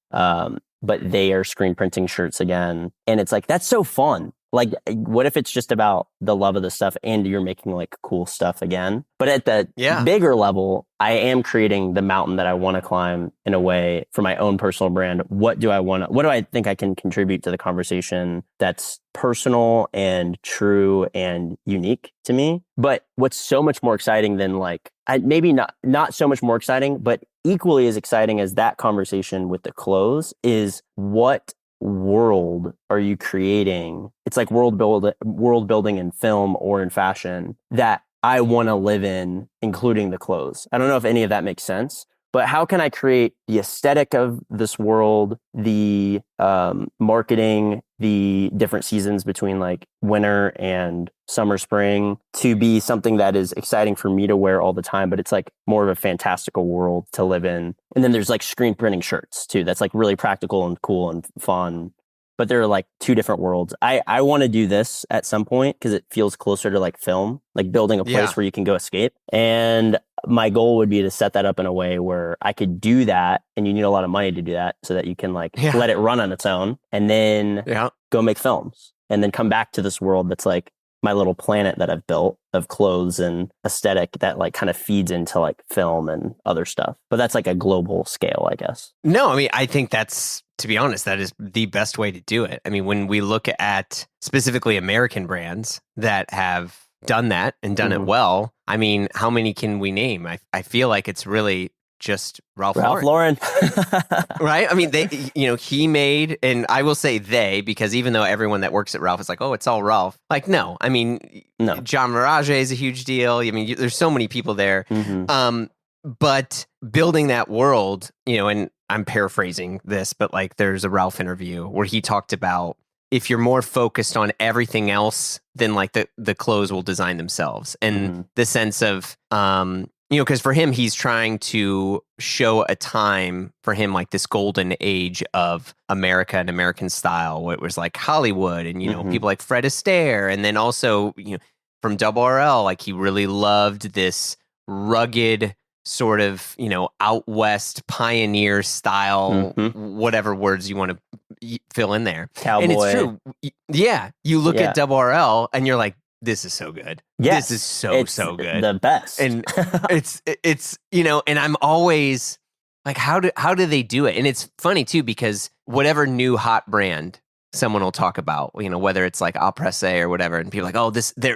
But they are screen printing shirts again. And it's like, that's so fun. Like, what if it's just about the love of the stuff and you're making like cool stuff again? But at the bigger level, I am creating the mountain that I want to climb in a way for my own personal brand. What do I think I can contribute to the conversation that's personal and true and unique to me? But what's so much more exciting than like, maybe not so much more exciting, but equally as exciting as that conversation with the clothes is what world are you creating? It's like world building in film or in fashion that I want to live in, including the clothes. I don't know if any of that makes sense, but how can I create the aesthetic of this world, the marketing, the different seasons between like winter and summer, spring, to be something that is exciting for me to wear all the time, but it's like more of a fantastical world to live in. And then there's like screen printing shirts too. That's like really practical and cool and fun. But there are like two different worlds. I want to do this at some point because it feels closer to like film, like building a place where you can go escape. And my goal would be to set that up in a way where I could do that, and you need a lot of money to do that so that you can like let it run on its own and then go make films and then come back to this world that's like my little planet that I've built of clothes and aesthetic that like kind of feeds into like film and other stuff. But that's like a global scale, I guess. No, I mean, I think that's, to be honest, that is the best way to do it. I mean, when we look at specifically American brands that have done that and done it well, I mean, how many can we name? I feel like it's really just Ralph Lauren. Right? I mean, he made, and I will say they, because even though everyone that works at Ralph is like, oh, it's all Ralph. Like, no, I mean, John Mirage is a huge deal. I mean, there's so many people there. But building that world, and I'm paraphrasing this, but like there's a Ralph interview where he talked about if you're more focused on everything else, then like the clothes will design themselves. And the sense of, because for him, he's trying to show a time for him, like this golden age of America and American style, where it was like Hollywood and, people like Fred Astaire. And then also, from Double RL, like he really loved this rugged sort of, out west pioneer style, whatever words you want to fill in there. Cowboy. And it's true. Yeah. You look at Double RL and you're like, this is so good. Yes, this is so good. The best. And it's and I'm always like, how do they do it? And it's funny too, because whatever new hot brand someone will talk about, whether it's like après or whatever, and people are like, oh,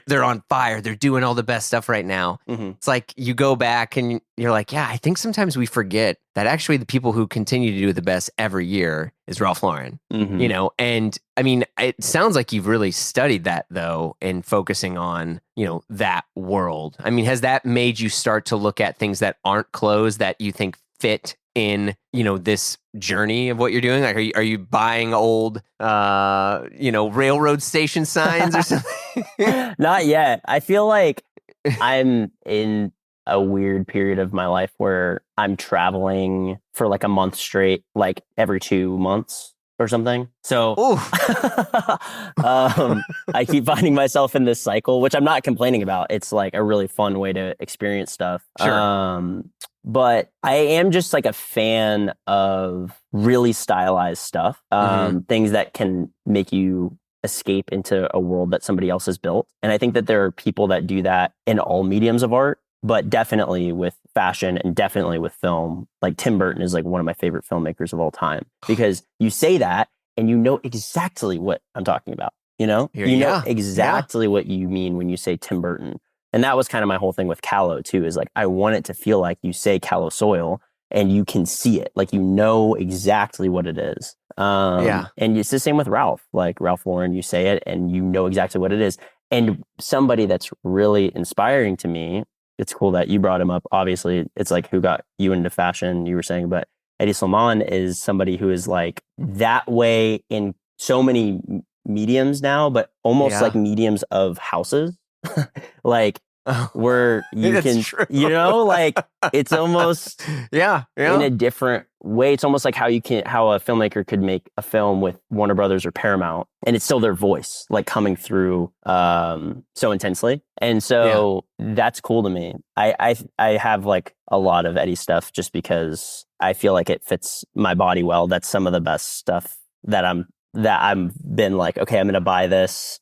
they're on fire, they're doing all the best stuff right now. It's like you go back and you're like, yeah, I think sometimes we forget that actually the people who continue to do the best every year is Ralph Lauren. And I mean, it sounds like you've really studied that though, and focusing on, that world. I mean, has that made you start to look at things that aren't clothes that you think fit in, this journey of what you're doing? Like, are you buying old, railroad station signs or something? Not yet. I feel like I'm in a weird period of my life where I'm traveling for like a month straight, like every 2 months or something. So I keep finding myself in this cycle, which I'm not complaining about. It's like a really fun way to experience stuff. Sure. But I am just like a fan of really stylized stuff, things that can make you escape into a world that somebody else has built. And I think that there are people that do that in all mediums of art, but definitely with fashion and definitely with film. Like Tim Burton is like one of my favorite filmmakers of all time, because you say that and you know exactly what I'm talking about. You know exactly what you mean when you say Tim Burton. And that was kind of my whole thing with KALÓ too, is like, I want it to feel like you say KALÓ Soil and you can see it. Like, you know exactly what it is. And it's the same with Ralph, like Ralph Lauren, you say it and you know exactly what it is. And somebody that's really inspiring to me, it's cool that you brought him up. Obviously, it's like who got you into fashion, you were saying, but Eddie Salmon is somebody who is like that way in so many mediums now, but almost like mediums of houses. Like, where you can, true. Like it's almost in a different way. It's almost like how a filmmaker could make a film with Warner Brothers or Paramount, and it's still their voice like coming through so intensely. And so that's cool to me. I have like a lot of Eddie stuff just because I feel like it fits my body well. That's some of the best stuff that I've been like, okay, I'm going to buy this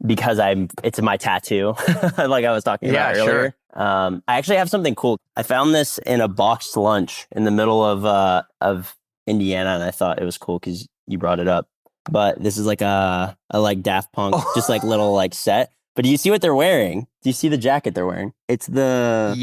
because it's my tattoo, like I was talking about earlier. Sure. I actually have something cool. I found this in a boxed lunch in the middle of Indiana, and I thought it was cool because you brought it up. But this is like a like Daft Punk, just like little like set. But do you see what they're wearing? Do you see the jacket they're wearing? It's the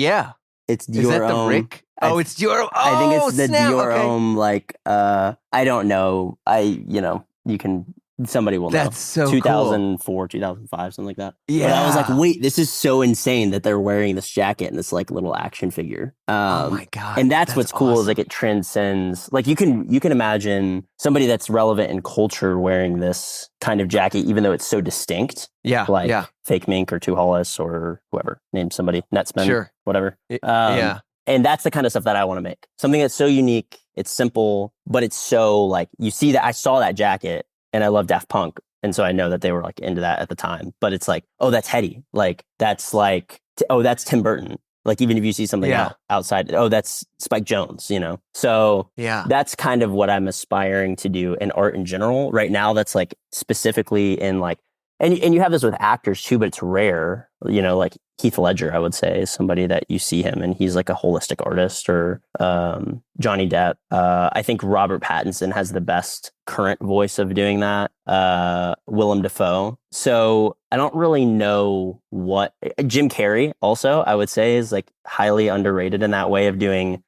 It's Dior. Is that the Rick? It's Dior. I think it's the Dior Homme, like, I don't know. You can, somebody will know. That's so 2004, 2005, something like that. Yeah. But I was like, wait, this is so insane that they're wearing this jacket and this like little action figure. Oh my God. And that's what's cool is like it transcends. Like you can imagine somebody that's relevant in culture wearing this kind of jacket, even though it's so distinct. Yeah. Like Fake Mink or Two Hollis or whoever, name somebody, Netsman, sure, whatever. And that's the kind of stuff that I want to make. Something that's so unique, it's simple, but it's so like, you see that I saw that jacket and I love Daft Punk. And so I know that they were like into that at the time, but it's like, oh, that's heady. Like, that's like, that's Tim Burton. Like, even if you see something outside, oh, that's Spike Jonze, So that's kind of what I'm aspiring to do in art in general. Right now, that's like specifically in like, and you have this with actors too, but it's rare. Like Heath Ledger, I would say, is somebody that you see him and he's like a holistic artist, or Johnny Depp. I think Robert Pattinson has the best current voice of doing that. Willem Dafoe. So I don't really know what Jim Carrey also, I would say, is like highly underrated in that way of doing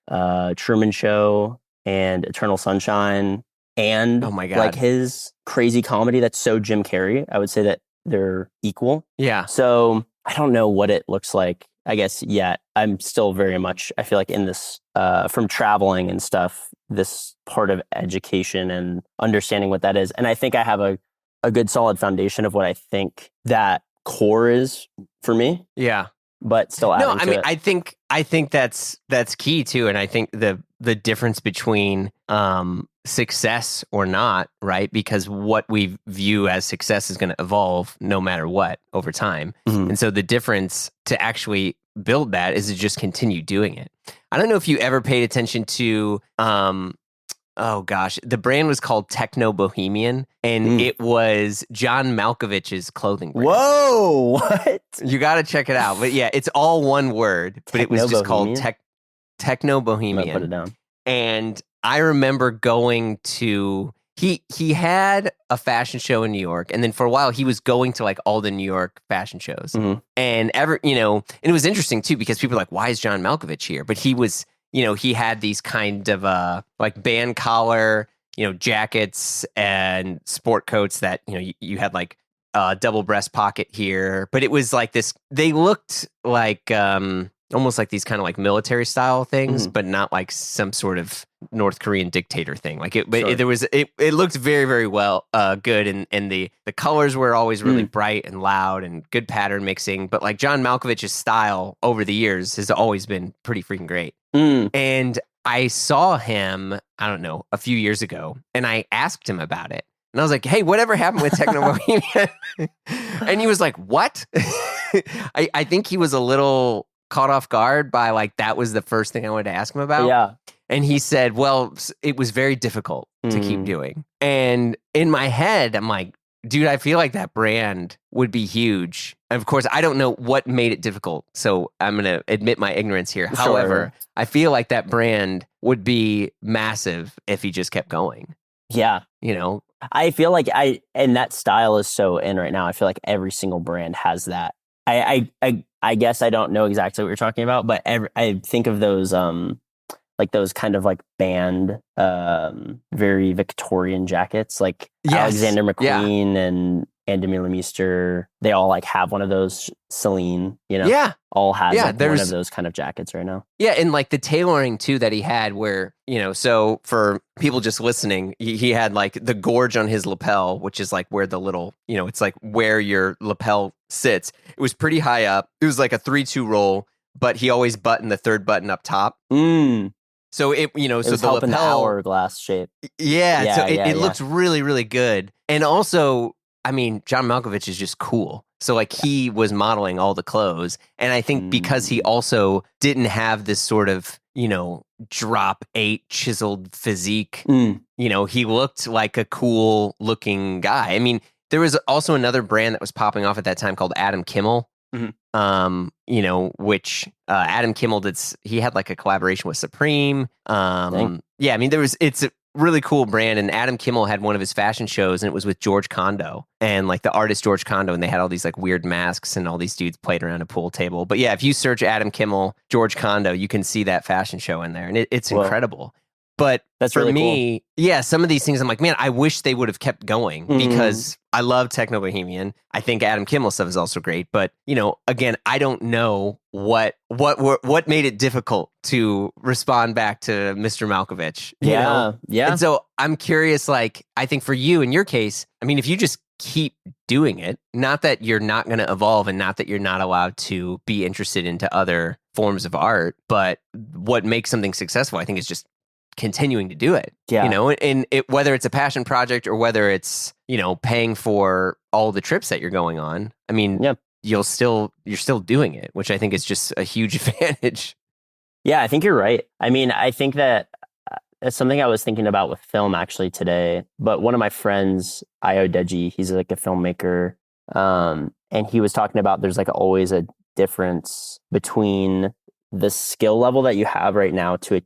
Truman Show and Eternal Sunshine. And like his crazy comedy that's so Jim Carrey, I would say that they're equal. Yeah. So I don't know what it looks like, I guess, yet. I'm still very much, I feel like in this, from traveling and stuff, this part of education and understanding what that is. And I think I have a good solid foundation of what I think that core is for me. Yeah. But still adding to it. I think that's key too. And I think the difference between success or not, right? Because what we view as success is going to evolve no matter what over time. Mm-hmm. And so the difference to actually build that is to just continue doing it. I don't know if you ever paid attention to, the brand was called Techno Bohemian, and it was John Malkovich's clothing brand. Whoa, what? You got to check it out. But yeah, it's all one word, but it was just called Techno Bohemian. Put it down. And I remember going to he had a fashion show in New York, and then for a while he was going to like all the New York fashion shows, and and it was interesting too because people were like, why is John Malkovich here? But he was, he had these kind of like band collar, jackets and sport coats that you had like double breast pocket here, but it was like this. They looked like almost like these kind of like military style things, but not like some sort of North Korean dictator thing. Like it, but it looked very, very well, good. And the colors were always really bright and loud and good pattern mixing. But like John Malkovich's style over the years has always been pretty freaking great. And I saw him, I don't know, a few years ago, and I asked him about it. And I was like, hey, whatever happened with Techno Bohemian? And he was like, what? I think he was a little caught off guard by like, that was the first thing I wanted to ask him about. Yeah. And he said, well, it was very difficult to keep doing. And in my head, I'm like, dude, I feel like that brand would be huge. And of course, I don't know what made it difficult. So I'm going to admit my ignorance here. Sure. However, I feel like that brand would be massive if he just kept going. Yeah. I feel like and that style is so in right now. I feel like every single brand has that. I guess I don't know exactly what you're talking about, but I think of those like those kind of like band very Victorian jackets, like Alexander McQueen and Demeulemeester. They all like have one of those. Celine, all has like one of those kind of jackets right now. Yeah, and like the tailoring too that he had, where so for people just listening, he had like the gorge on his lapel, which is like where the little, it's like where your lapel sits. It was pretty high up. It was like a 3-2 roll, but he always buttoned the third button up top. So it, so was the helping lapel, the hourglass shape. Yeah, so it looks really, really good. And also, I mean, John Malkovich is just cool. So like he was modeling all the clothes. And I think because he also didn't have this sort of, drop 8 chiseled physique, he looked like a cool looking guy. I mean, there was also another brand that was popping off at that time called Adam Kimmel. Which Adam Kimmel he had like a collaboration with Supreme. I mean, it's a really cool brand, and Adam Kimmel had one of his fashion shows, and it was with George Condo and like the artist George Condo, and they had all these like weird masks, and all these dudes played around a pool table. But yeah, if you search Adam Kimmel, George Condo, you can see that fashion show in there, and it's incredible. But that's for really me, cool. Some of these things I'm like, man, I wish they would have kept going because I love Techno Bohemian. I think Adam Kimmel stuff is also great. But, again, I don't know what made it difficult to respond back to Mr. Malkovich. Yeah. And so I'm curious, like, I think for you, in your case, I mean, if you just keep doing it, not that you're not going to evolve and not that you're not allowed to be interested into other forms of art, but what makes something successful, I think, is just continuing to do it, and whether it's a passion project or whether it's, paying for all the trips that you're going on. I mean, you're still doing it, which I think is just a huge advantage. Yeah, I think you're right. I mean, I think that it's something I was thinking about with film actually today, but one of my friends, Io Deji, he's like a filmmaker. And he was talking about, there's like always a difference between the skill level that you have right now to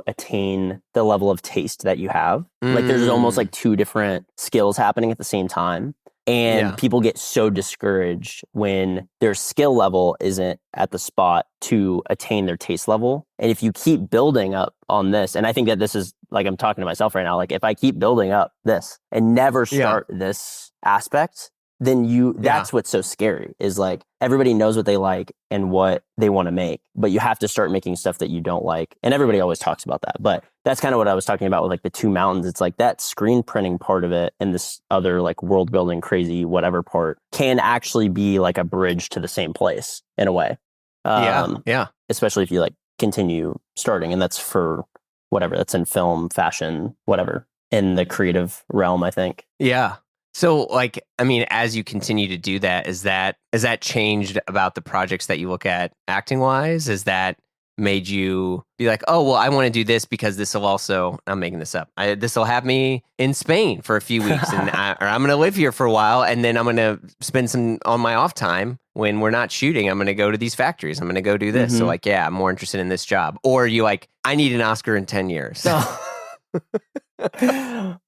attain the level of taste that you have. Like there's almost like 2 different skills happening at the same time. And people get so discouraged when their skill level isn't at the spot to attain their taste level. And if you keep building up on this, and I think that this is like, I'm talking to myself right now, like if I keep building up this and never start this aspect, then that's what's so scary, is like everybody knows what they like and what they want to make, but you have to start making stuff that you don't like. And everybody always talks about that, but that's kind of what I was talking about with like the 2 mountains. It's like that screen printing part of it and this other like world building crazy whatever part can actually be like a bridge to the same place in a way. Especially if you like continue starting, and that's for whatever, that's in film, fashion, whatever, in the creative realm, I think. Yeah. So, like, I mean, as you continue to do that, has that changed about the projects that you look at acting wise? Has that made you be like, oh, well, I want to do this because this will also, I'm making this up, this will have me in Spain for a few weeks, and or I'm going to live here for a while, and then I'm going to spend some on my off time when we're not shooting. I'm going to go to these factories. I'm going to go do this. So, like, yeah, I'm more interested in this job. Or you like, I need an Oscar in 10 years.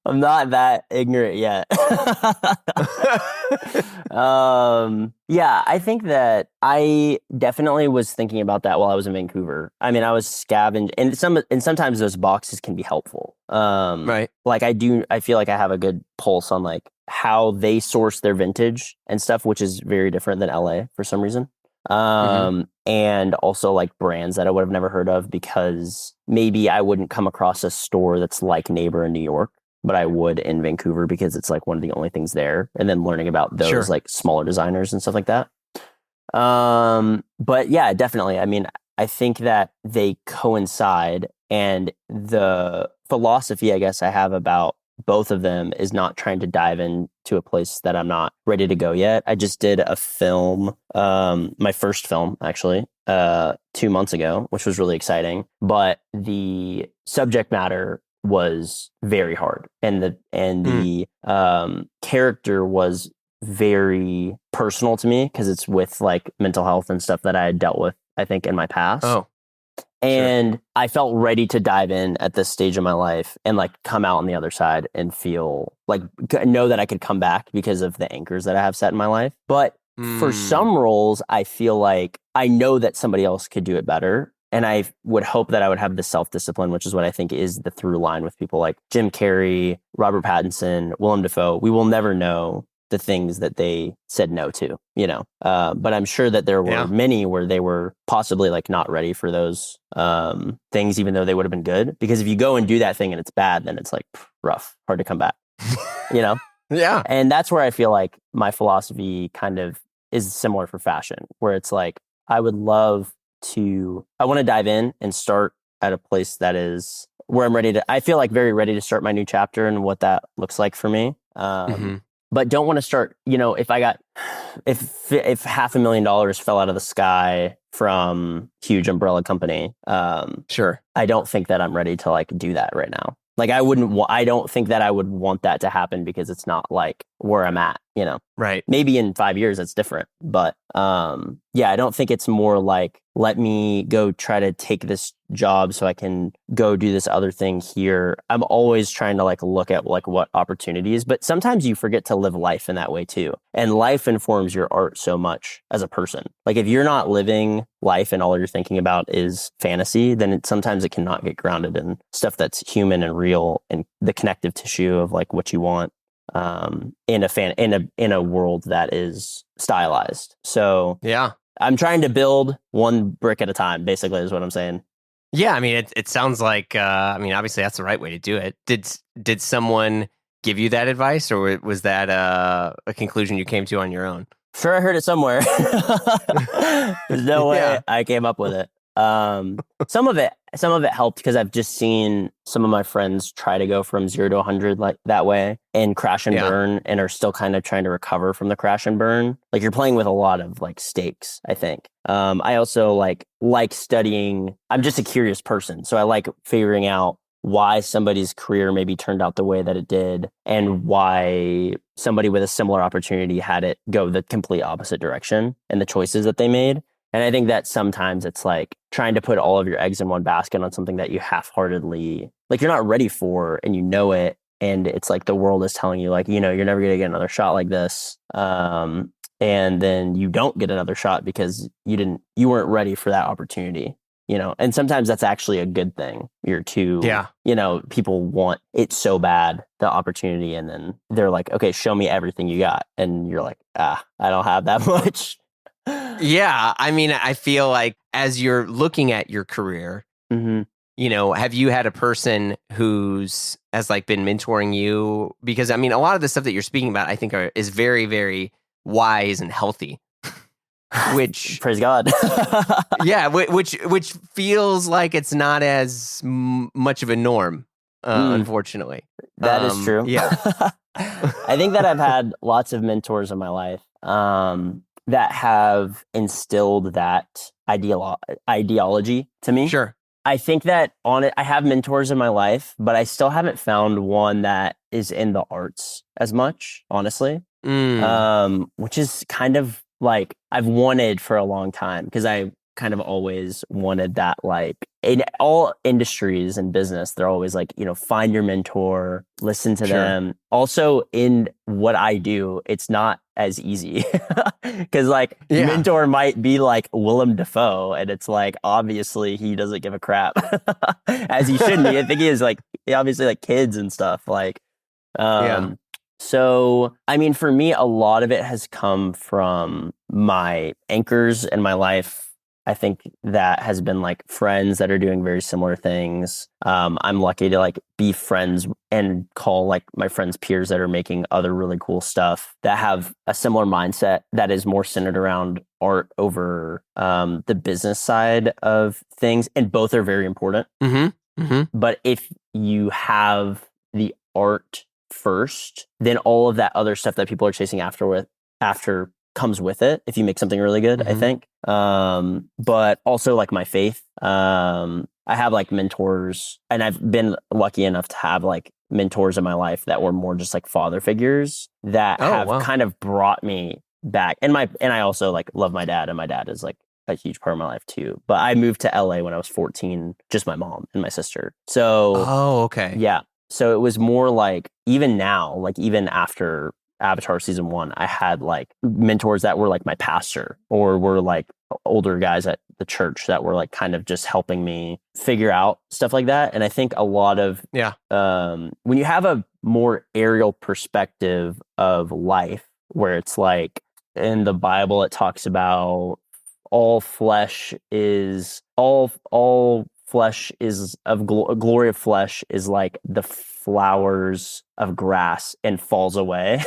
I'm not that ignorant yet. Yeah, I think that I definitely was thinking about that while I was in Vancouver. I mean, I was scavenging, and sometimes those boxes can be helpful. Right. Like I feel like I have a good pulse on like how they source their vintage and stuff, which is very different than LA for some reason. Hmm. And also like brands that I would have never heard of because maybe I wouldn't come across a store that's like Neighbor in New York, but I would in Vancouver because it's like one of the only things there. And then learning about those Sure. like smaller designers and stuff like that. But yeah, definitely. I mean, I think that they coincide, and the philosophy I guess I have about both of them is not trying to dive into a place that I'm not ready to go yet. I just did a film, my first film actually, 2 months ago, which was really exciting. But the subject matter was very hard, and Mm. the character was very personal to me because it's with like mental health and stuff that I had dealt with, I think, in my past. Oh, sure. And I felt ready to dive in at this stage of my life and like come out on the other side and feel like know that I could come back because of the anchors that I have set in my life. But for Mm. some roles, I feel like I know that somebody else could do it better. And I would hope that I would have the self-discipline, which is what I think is the through line with people like Jim Carrey, Robert Pattinson, Willem Dafoe. We will never know the things that they said no to, you know. But I'm sure that there were Yeah. many where they were possibly like not ready for those things, even though they would have been good. Because if you go and do that thing and it's bad, then it's like rough, hard to come back, you know. Yeah. And that's where I feel like my philosophy kind of is similar for fashion, where it's like I would love I want to dive in and start at a place that is where I'm ready to. I feel like very ready to start my new chapter and what that looks like for me. Hmm. But don't want to start, you know, if $500,000 fell out of the sky from huge umbrella company, Sure. I don't think that I'm ready to like do that right now. Like I don't think that I would want that to happen because it's not like where I'm at, you know. Right. Maybe in 5 years it's different, but yeah, I don't think it's more like let me go try to take this job so I can go do this other thing here. I'm always trying to like look at like what opportunities, but sometimes you forget to live life in that way too. And life informs your art so much as a person. Like if you're not living life and all you're thinking about is fantasy, then sometimes it cannot get grounded in stuff that's human and real and the connective tissue of like what you want in a world that is stylized. So Yeah. I'm trying to build one brick at a time, basically, is what I'm saying. Yeah. I mean, it sounds like, I mean, obviously that's the right way to do it. Did someone give you that advice, or was that a conclusion you came to on your own? Sure, I heard it somewhere. There's no way Yeah. I came up with it. Some of it helped because I've just seen some of my friends try to go from 0 to 100 like that way and crash and Yeah. burn and are still kind of trying to recover from the crash and burn. Like you're playing with a lot of like stakes, I think. I also like studying. I'm just a curious person, so I like figuring out why somebody's career maybe turned out the way that it did and why somebody with a similar opportunity had it go the complete opposite direction and the choices that they made. And I think that sometimes it's like trying to put all of your eggs in one basket on something that you half-heartedly, like you're not ready for and you know it. And it's like the world is telling you like, you know, you're never going to get another shot like this. And then you don't get another shot because you weren't ready for that opportunity, you know. And sometimes that's actually a good thing. You're too, Yeah. you know, people want it so bad, the opportunity. And then they're like, okay, show me everything you got. And you're like, I don't have that much. Yeah. I mean, I feel like as you're looking at your career, Mm-hmm. you know, have you had a person who's has like been mentoring you? Because I mean, a lot of the stuff that you're speaking about, I think is very, very wise and healthy. Which, Praise God. yeah, which feels like it's not as much of a norm, unfortunately. That is true. Yeah. I think that I've had lots of mentors in my life that have instilled that ideology to me. Sure. I think that I have mentors in my life, but I still haven't found one that is in the arts as much, honestly. Mm. Which is kind of like I've wanted for a long time because I kind of always wanted that, like in all industries and business, they're always like, find your mentor, listen to them. Also in what I do, it's not as easy because like mentor might be like Willem Dafoe, and it's like, obviously he doesn't give a crap as he shouldn't be. I think he is like, obviously like kids and stuff like, so, I mean, for me, a lot of it has come from my anchors in my life. I think that has been like friends that are doing very similar things. I'm lucky to like be friends and call like my friends peers that are making other really cool stuff that have a similar mindset that is more centered around art over the business side of things. And both are very important. But if you have the art first, then all of that other stuff that people are chasing after comes with it if you make something really good, I think. But also like my faith. I have like mentors, and I've been lucky enough to have like mentors in my life that were more just like father figures that have kind of brought me back. And I also like love my dad, and my dad is like a huge part of my life too. But I moved to LA when I was 14, just my mom and my sister. So yeah. So it was more like, even now, like even after Avatar season 1, I had like mentors that were like my pastor, or were like older guys at the church that were like kind of just helping me figure out stuff like that. And I think a lot of when you have a more aerial perspective of life, where it's like in the Bible it talks about all flesh is glory of flesh is like the flowers of grass and falls away.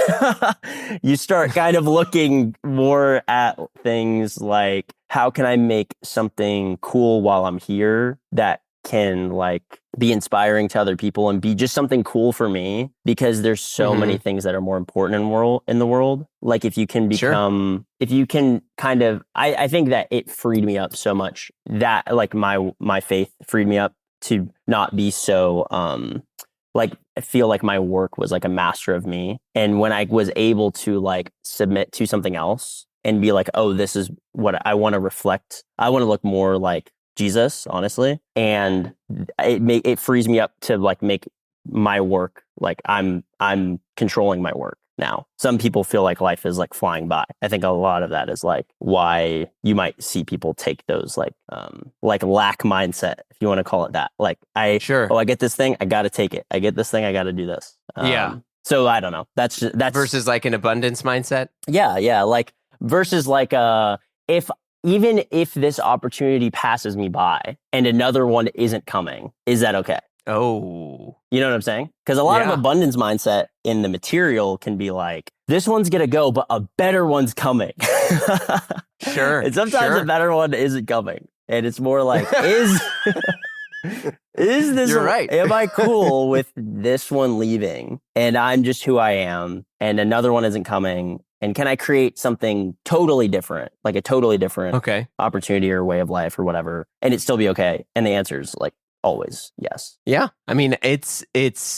You start kind of looking more at things like, how can I make something cool while I'm here that can like be inspiring to other people and be just something cool for me, because there's so many things that are more important in the world. Like if you can become, if you can kind of, I think that it freed me up so much, that like my faith freed me up to not be so, like I feel like my work was like a master of me. And when I was able to like submit to something else and be like, oh, this is what I want to reflect. I want to look more like Jesus, honestly. And it frees me up to like make my work, like I'm controlling my work now. Some people feel like life is like flying by. I think a lot of that is like why you might see people take those like lack mindset, if you want to call it that. Like I get this thing, I got to take it. I get this thing, I got to do this. So I don't know. That's versus like an abundance mindset. Yeah. Like versus like even if this opportunity passes me by and another one isn't coming, is that okay? Oh, you know what I'm saying? Because a lot of abundance mindset in the material can be like, this one's going to go, but a better one's coming. And sometimes a better one isn't coming. And it's more like, is this, you're right. Am I cool with this one leaving and I'm just who I am and another one isn't coming? And can I create something totally different, like a totally different opportunity or way of life or whatever, and it still be okay? And the answer is like always yes. Yeah. I mean, it's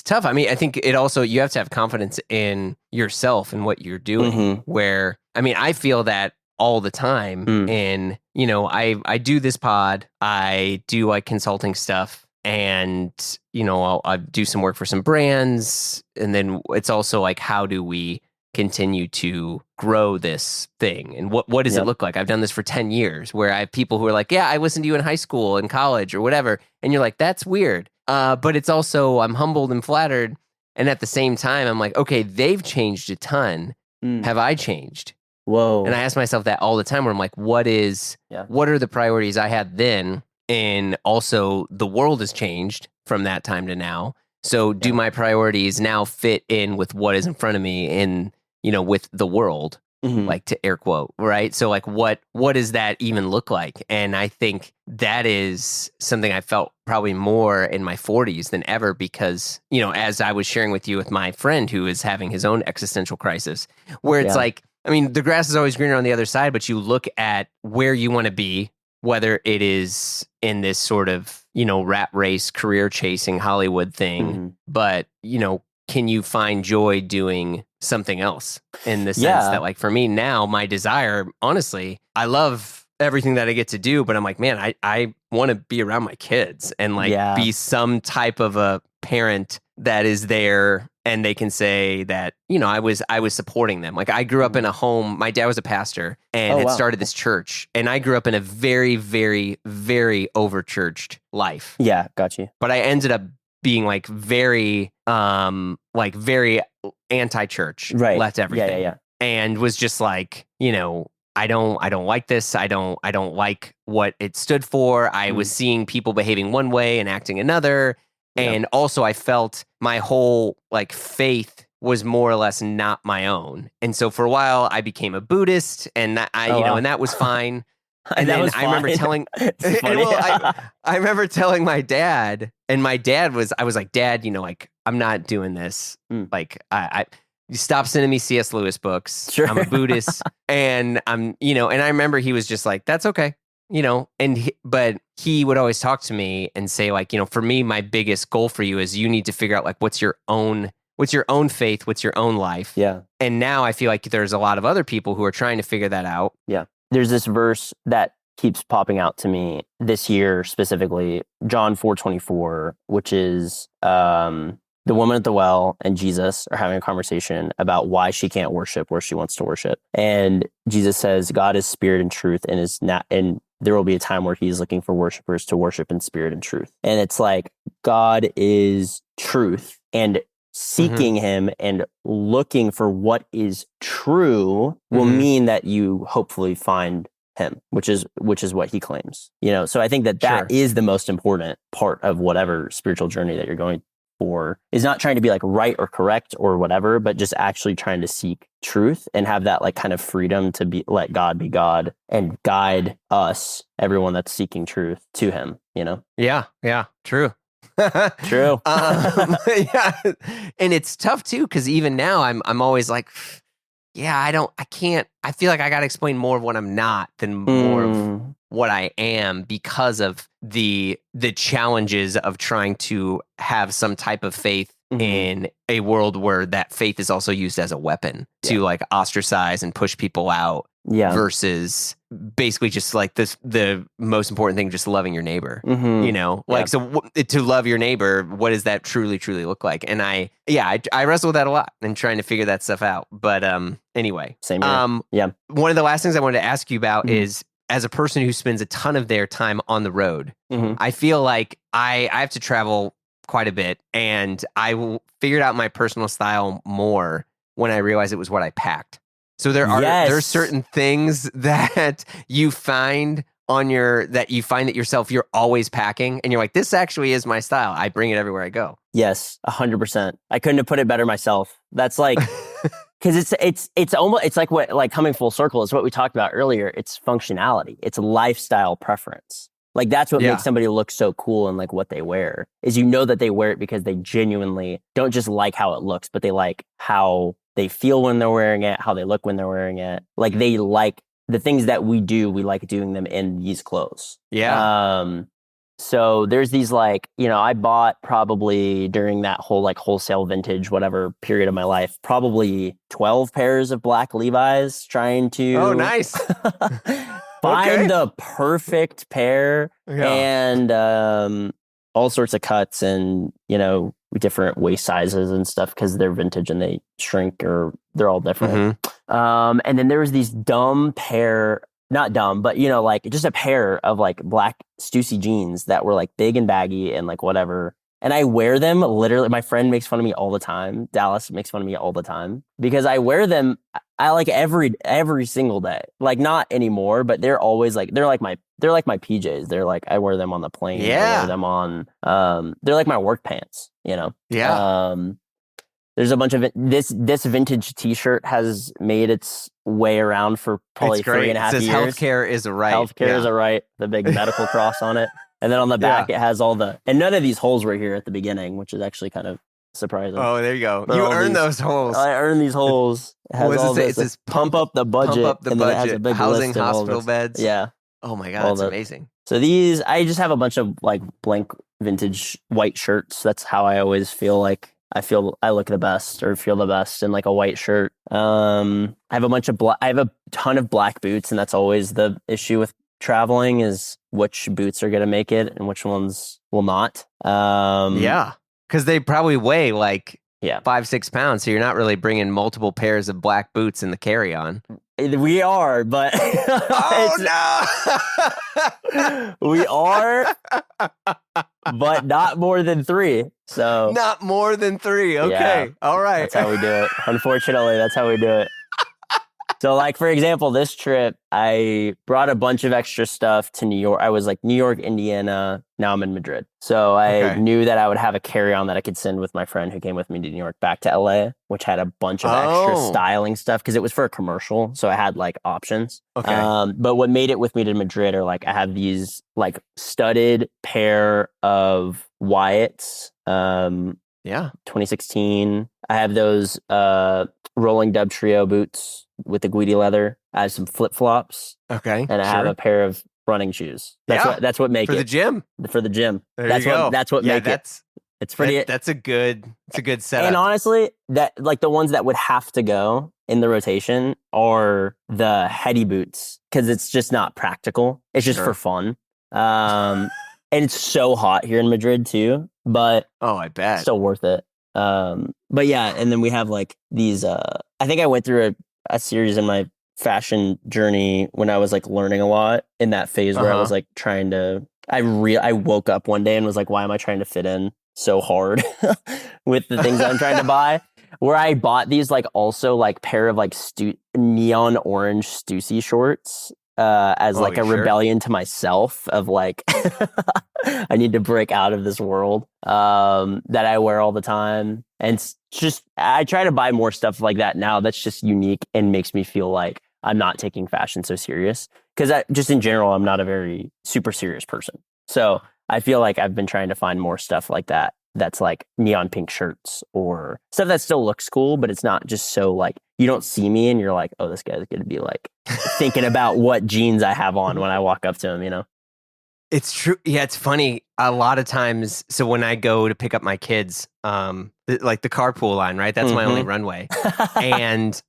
tough. I mean, I think it also, you have to have confidence in yourself and what you're doing, where, I mean, I feel that all the time. And, you know, I do this pod, I do like consulting stuff, and, you know, I'll do some work for some brands. And then it's also like, how do we continue to grow this thing, and what does it look like? I've done this for 10 years, where I have people who are like, yeah, I listened to you in high school and college or whatever, and you're like, that's weird, but it's also, I'm humbled and flattered, and at the same time I'm like, okay, they've changed a ton. Have I changed? Whoa. And I ask myself that all the time, where I'm like, what are the priorities I had then? And also the world has changed from that time to now, so do my priorities now fit in with what is in front of me, and, you know, with the world, like, to air quote, right? So like, what does that even look like? And I think that is something I felt probably more in my 40s than ever, because, you know, as I was sharing with you with my friend who is having his own existential crisis, where it's like, I mean, the grass is always greener on the other side, but you look at where you want to be, whether it is in this sort of, you know, rat race, career chasing Hollywood thing, but, you know, can you find joy doing something else, in the sense that, like, for me now, my desire, honestly, I love everything that I get to do, but I'm like, man, I want to be around my kids and like be some type of a parent that is there and they can say that, I was supporting them. Like I grew up in a home, my dad was a pastor and had started this church, and I grew up in a very, very, very overchurched life. Yeah, got you. But I ended up being like very anti-church, Right. left everything. Yeah. And was just like, I don't like this. I don't like what it stood for. I was seeing people behaving one way and acting another. And also I felt my whole like faith was more or less not my own. And so for a while I became a Buddhist, and that and that was fine. And then I remember telling, I remember telling my dad, and my dad was, I was like, Dad, like I'm not doing this. Like you stop sending me C.S. Lewis books. Sure. I'm a Buddhist, and I'm, and I remember he was just like, that's okay. But he would always talk to me and say like, for me, my biggest goal for you is you need to figure out like, what's your own faith? What's your own life? Yeah. And now I feel like there's a lot of other people who are trying to figure that out. Yeah. There's this verse that keeps popping out to me this year, specifically John 4:24, which is the woman at the well and Jesus are having a conversation about why she can't worship where she wants to worship. And Jesus says, God is spirit and truth, and is not, and there will be a time where he's looking for worshipers to worship in spirit and truth. And it's like, God is truth, and seeking him and looking for what is true will mean that you hopefully find him, which is what he claims. So I think that is the most important part of whatever spiritual journey that you're going for, is not trying to be like right or correct or whatever, but just actually trying to seek truth and have that like kind of freedom to let God be God and guide us, everyone that's seeking truth, to him, Yeah, true. True. Yeah. And it's tough too, because even now I'm always like, I feel like I got to explain more of what I'm not than more of what I am, because of the challenges of trying to have some type of faith in a world where that faith is also used as a weapon to like ostracize and push people out. Yeah. Versus basically just like the most important thing, just loving your neighbor, so to love your neighbor, what does that truly look like? And I wrestle with that a lot and trying to figure that stuff out. But anyway, same here. One of the last things I wanted to ask you about is, as a person who spends a ton of their time on the road, I feel like I have to travel quite a bit, and I figured out my personal style more when I realized it was what I packed. So there are certain things that you find that yourself, you're always packing, and you're like, this actually is my style. I bring it everywhere I go. Yes, 100%. I couldn't have put it better myself. That's like, because it's almost, it's like what, like coming full circle is what we talked about earlier. It's functionality. It's lifestyle preference. Like that's what makes somebody look so cool in like what they wear, is that they wear it because they genuinely don't just like how it looks, but they like how they feel when they're wearing it, how they look when they're wearing it. Like they like the things that we do, we like doing them in these clothes. Yeah. So there's these like, I bought probably during that whole like wholesale vintage, whatever period of my life, probably 12 pairs of black Levi's, trying to nice. find the perfect pair and all sorts of cuts and, different waist sizes and stuff, because they're vintage and they shrink, or they're all different. And then there was these dumb pair, not dumb, but like just a pair of like black Stussy jeans that were like big and baggy and like whatever. And I wear them literally. My friend makes fun of me all the time. Dallas makes fun of me all the time because I wear them. I like every single day. Like not anymore, but they're always like they're like my PJs. They're like I wear them on the plane. Yeah. I wear them on. They're like my work pants. Yeah. There's a bunch of this vintage T-shirt has made its way around for probably 3.5 years. Healthcare is a right. Healthcare is a right. The big medical cross on it. And then on the back, it has and none of these holes were here at the beginning, which is actually kind of surprising. Oh, there you go. You earned those holes. I earned these holes. It has all this. It's pump up the budget. And then it has a big housing, hospital beds. Yeah. Oh my God, that's amazing. So I just have a bunch of like blank vintage white shirts. That's how I always feel like I look the best or feel the best in like a white shirt. I have a ton of black boots, and that's always the issue with traveling is which boots are going to make it and which ones will not. Yeah. Because they probably weigh like Yeah. 5-6 pounds. So you're not really bringing multiple pairs of black boots in the carry-on. We are, but we are, but not more than 3. So not more than 3. Okay. Yeah, all right. that's how we do it. Unfortunately, that's how we do it. So like, for example, this trip, I brought a bunch of extra stuff to New York. I was like New York, Indiana. Now I'm in Madrid. So I knew that I would have a carry-on that I could send with my friend who came with me to New York back to LA, which had a bunch of extra styling stuff because it was for a commercial. So I had like options. Okay. But what made it with me to Madrid are like, I have these like studded pair of Wyatts. 2016. I have those Rolling Dub Trio boots with the Guidi leather. I have some flip flops. Okay. And I have a pair of running shoes. That's what make for it the gym. For the gym. That's you go. That's what make it. It's pretty. That's a good setup. And honestly, that like the ones that would have to go in the rotation are the heady boots because it's just not practical. It's just for fun. And it's so hot here in Madrid too. But I bet still worth it. But yeah, and then we have like these. I think I went through a series in my fashion journey when I was like learning a lot in that phase where I was like trying to. I woke up one day and was like, why am I trying to fit in so hard with the things I'm trying to buy? Where I bought these like also like pair of like neon orange Stussy shorts. As like a rebellion to myself of like, I need to break out of this world that I wear all the time. And it's just, I try to buy more stuff like that now that's just unique and makes me feel like I'm not taking fashion so serious. Because just in general, I'm not a very super serious person. So I feel like I've been trying to find more stuff like that. That's like neon pink shirts or stuff that still looks cool, but it's not just so like, you don't see me and you're like, oh, this guy's going to be like thinking about what jeans I have on when I walk up to him, you know? It's true. Yeah, it's funny. A lot of times, so when I go to pick up my kids, like the carpool line, right? That's my only runway. And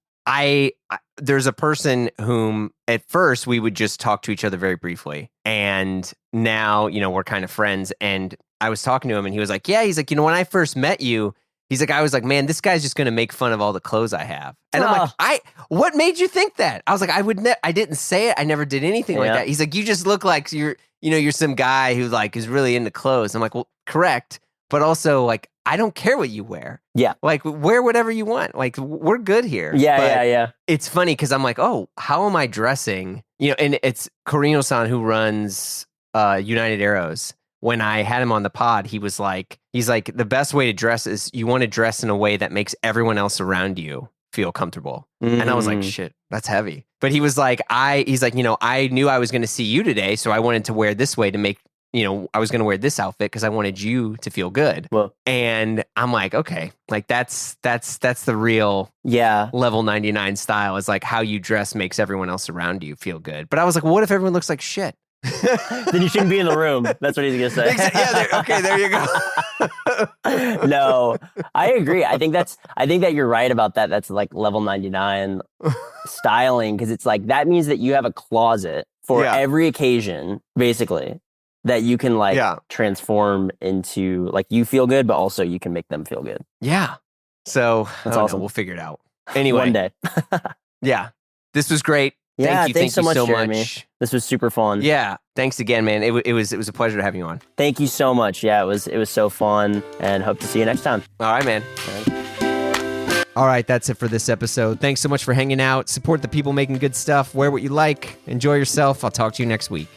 there's a person whom at first we would just talk to each other very briefly. And now, we're kind of friends. And I was talking to him and he was like, he's like, when I first met you, he's like, I was like, man, this guy's just going to make fun of all the clothes I have. And I'm like, what made you think that? I was like, I didn't say it. I never did anything like that. He's like, you just look like you're some guy who like is really into clothes. I'm like, well, correct. But also like, I don't care what you wear. Yeah. Like wear whatever you want. Like we're good here. Yeah. It's funny because I'm like, oh, how am I dressing? And it's Corino-san who runs United Arrows. When I had him on the pod, he's like, the best way to dress is you want to dress in a way that makes everyone else around you feel comfortable. And I was like, shit, that's heavy. But he was like, I knew I was going to see you today. So I wanted to wear this way to make, I was going to wear this outfit because I wanted you to feel good. Well, and I'm like, okay, like that's the real level 99 style is like how you dress makes everyone else around you feel good. But I was like, what if everyone looks like shit? Then you shouldn't be in the room. That's what he's gonna say. There you go. No, I agree. I think that you're right about that. That's like level 99 styling because it's like that means that you have a closet for every occasion, basically, that you can like transform into like you feel good, but also you can make them feel good. Yeah. So that's awesome. We'll figure it out. Anyway, one day. Yeah, this was great. Yeah, thanks so much, Jeremy. This was super fun. Yeah, thanks again, man. It was a pleasure to have you on. Thank you so much. Yeah, it was so fun, and hope to see you next time. All right, man. All right, that's it for this episode. Thanks so much for hanging out. Support the people making good stuff. Wear what you like. Enjoy yourself. I'll talk to you next week.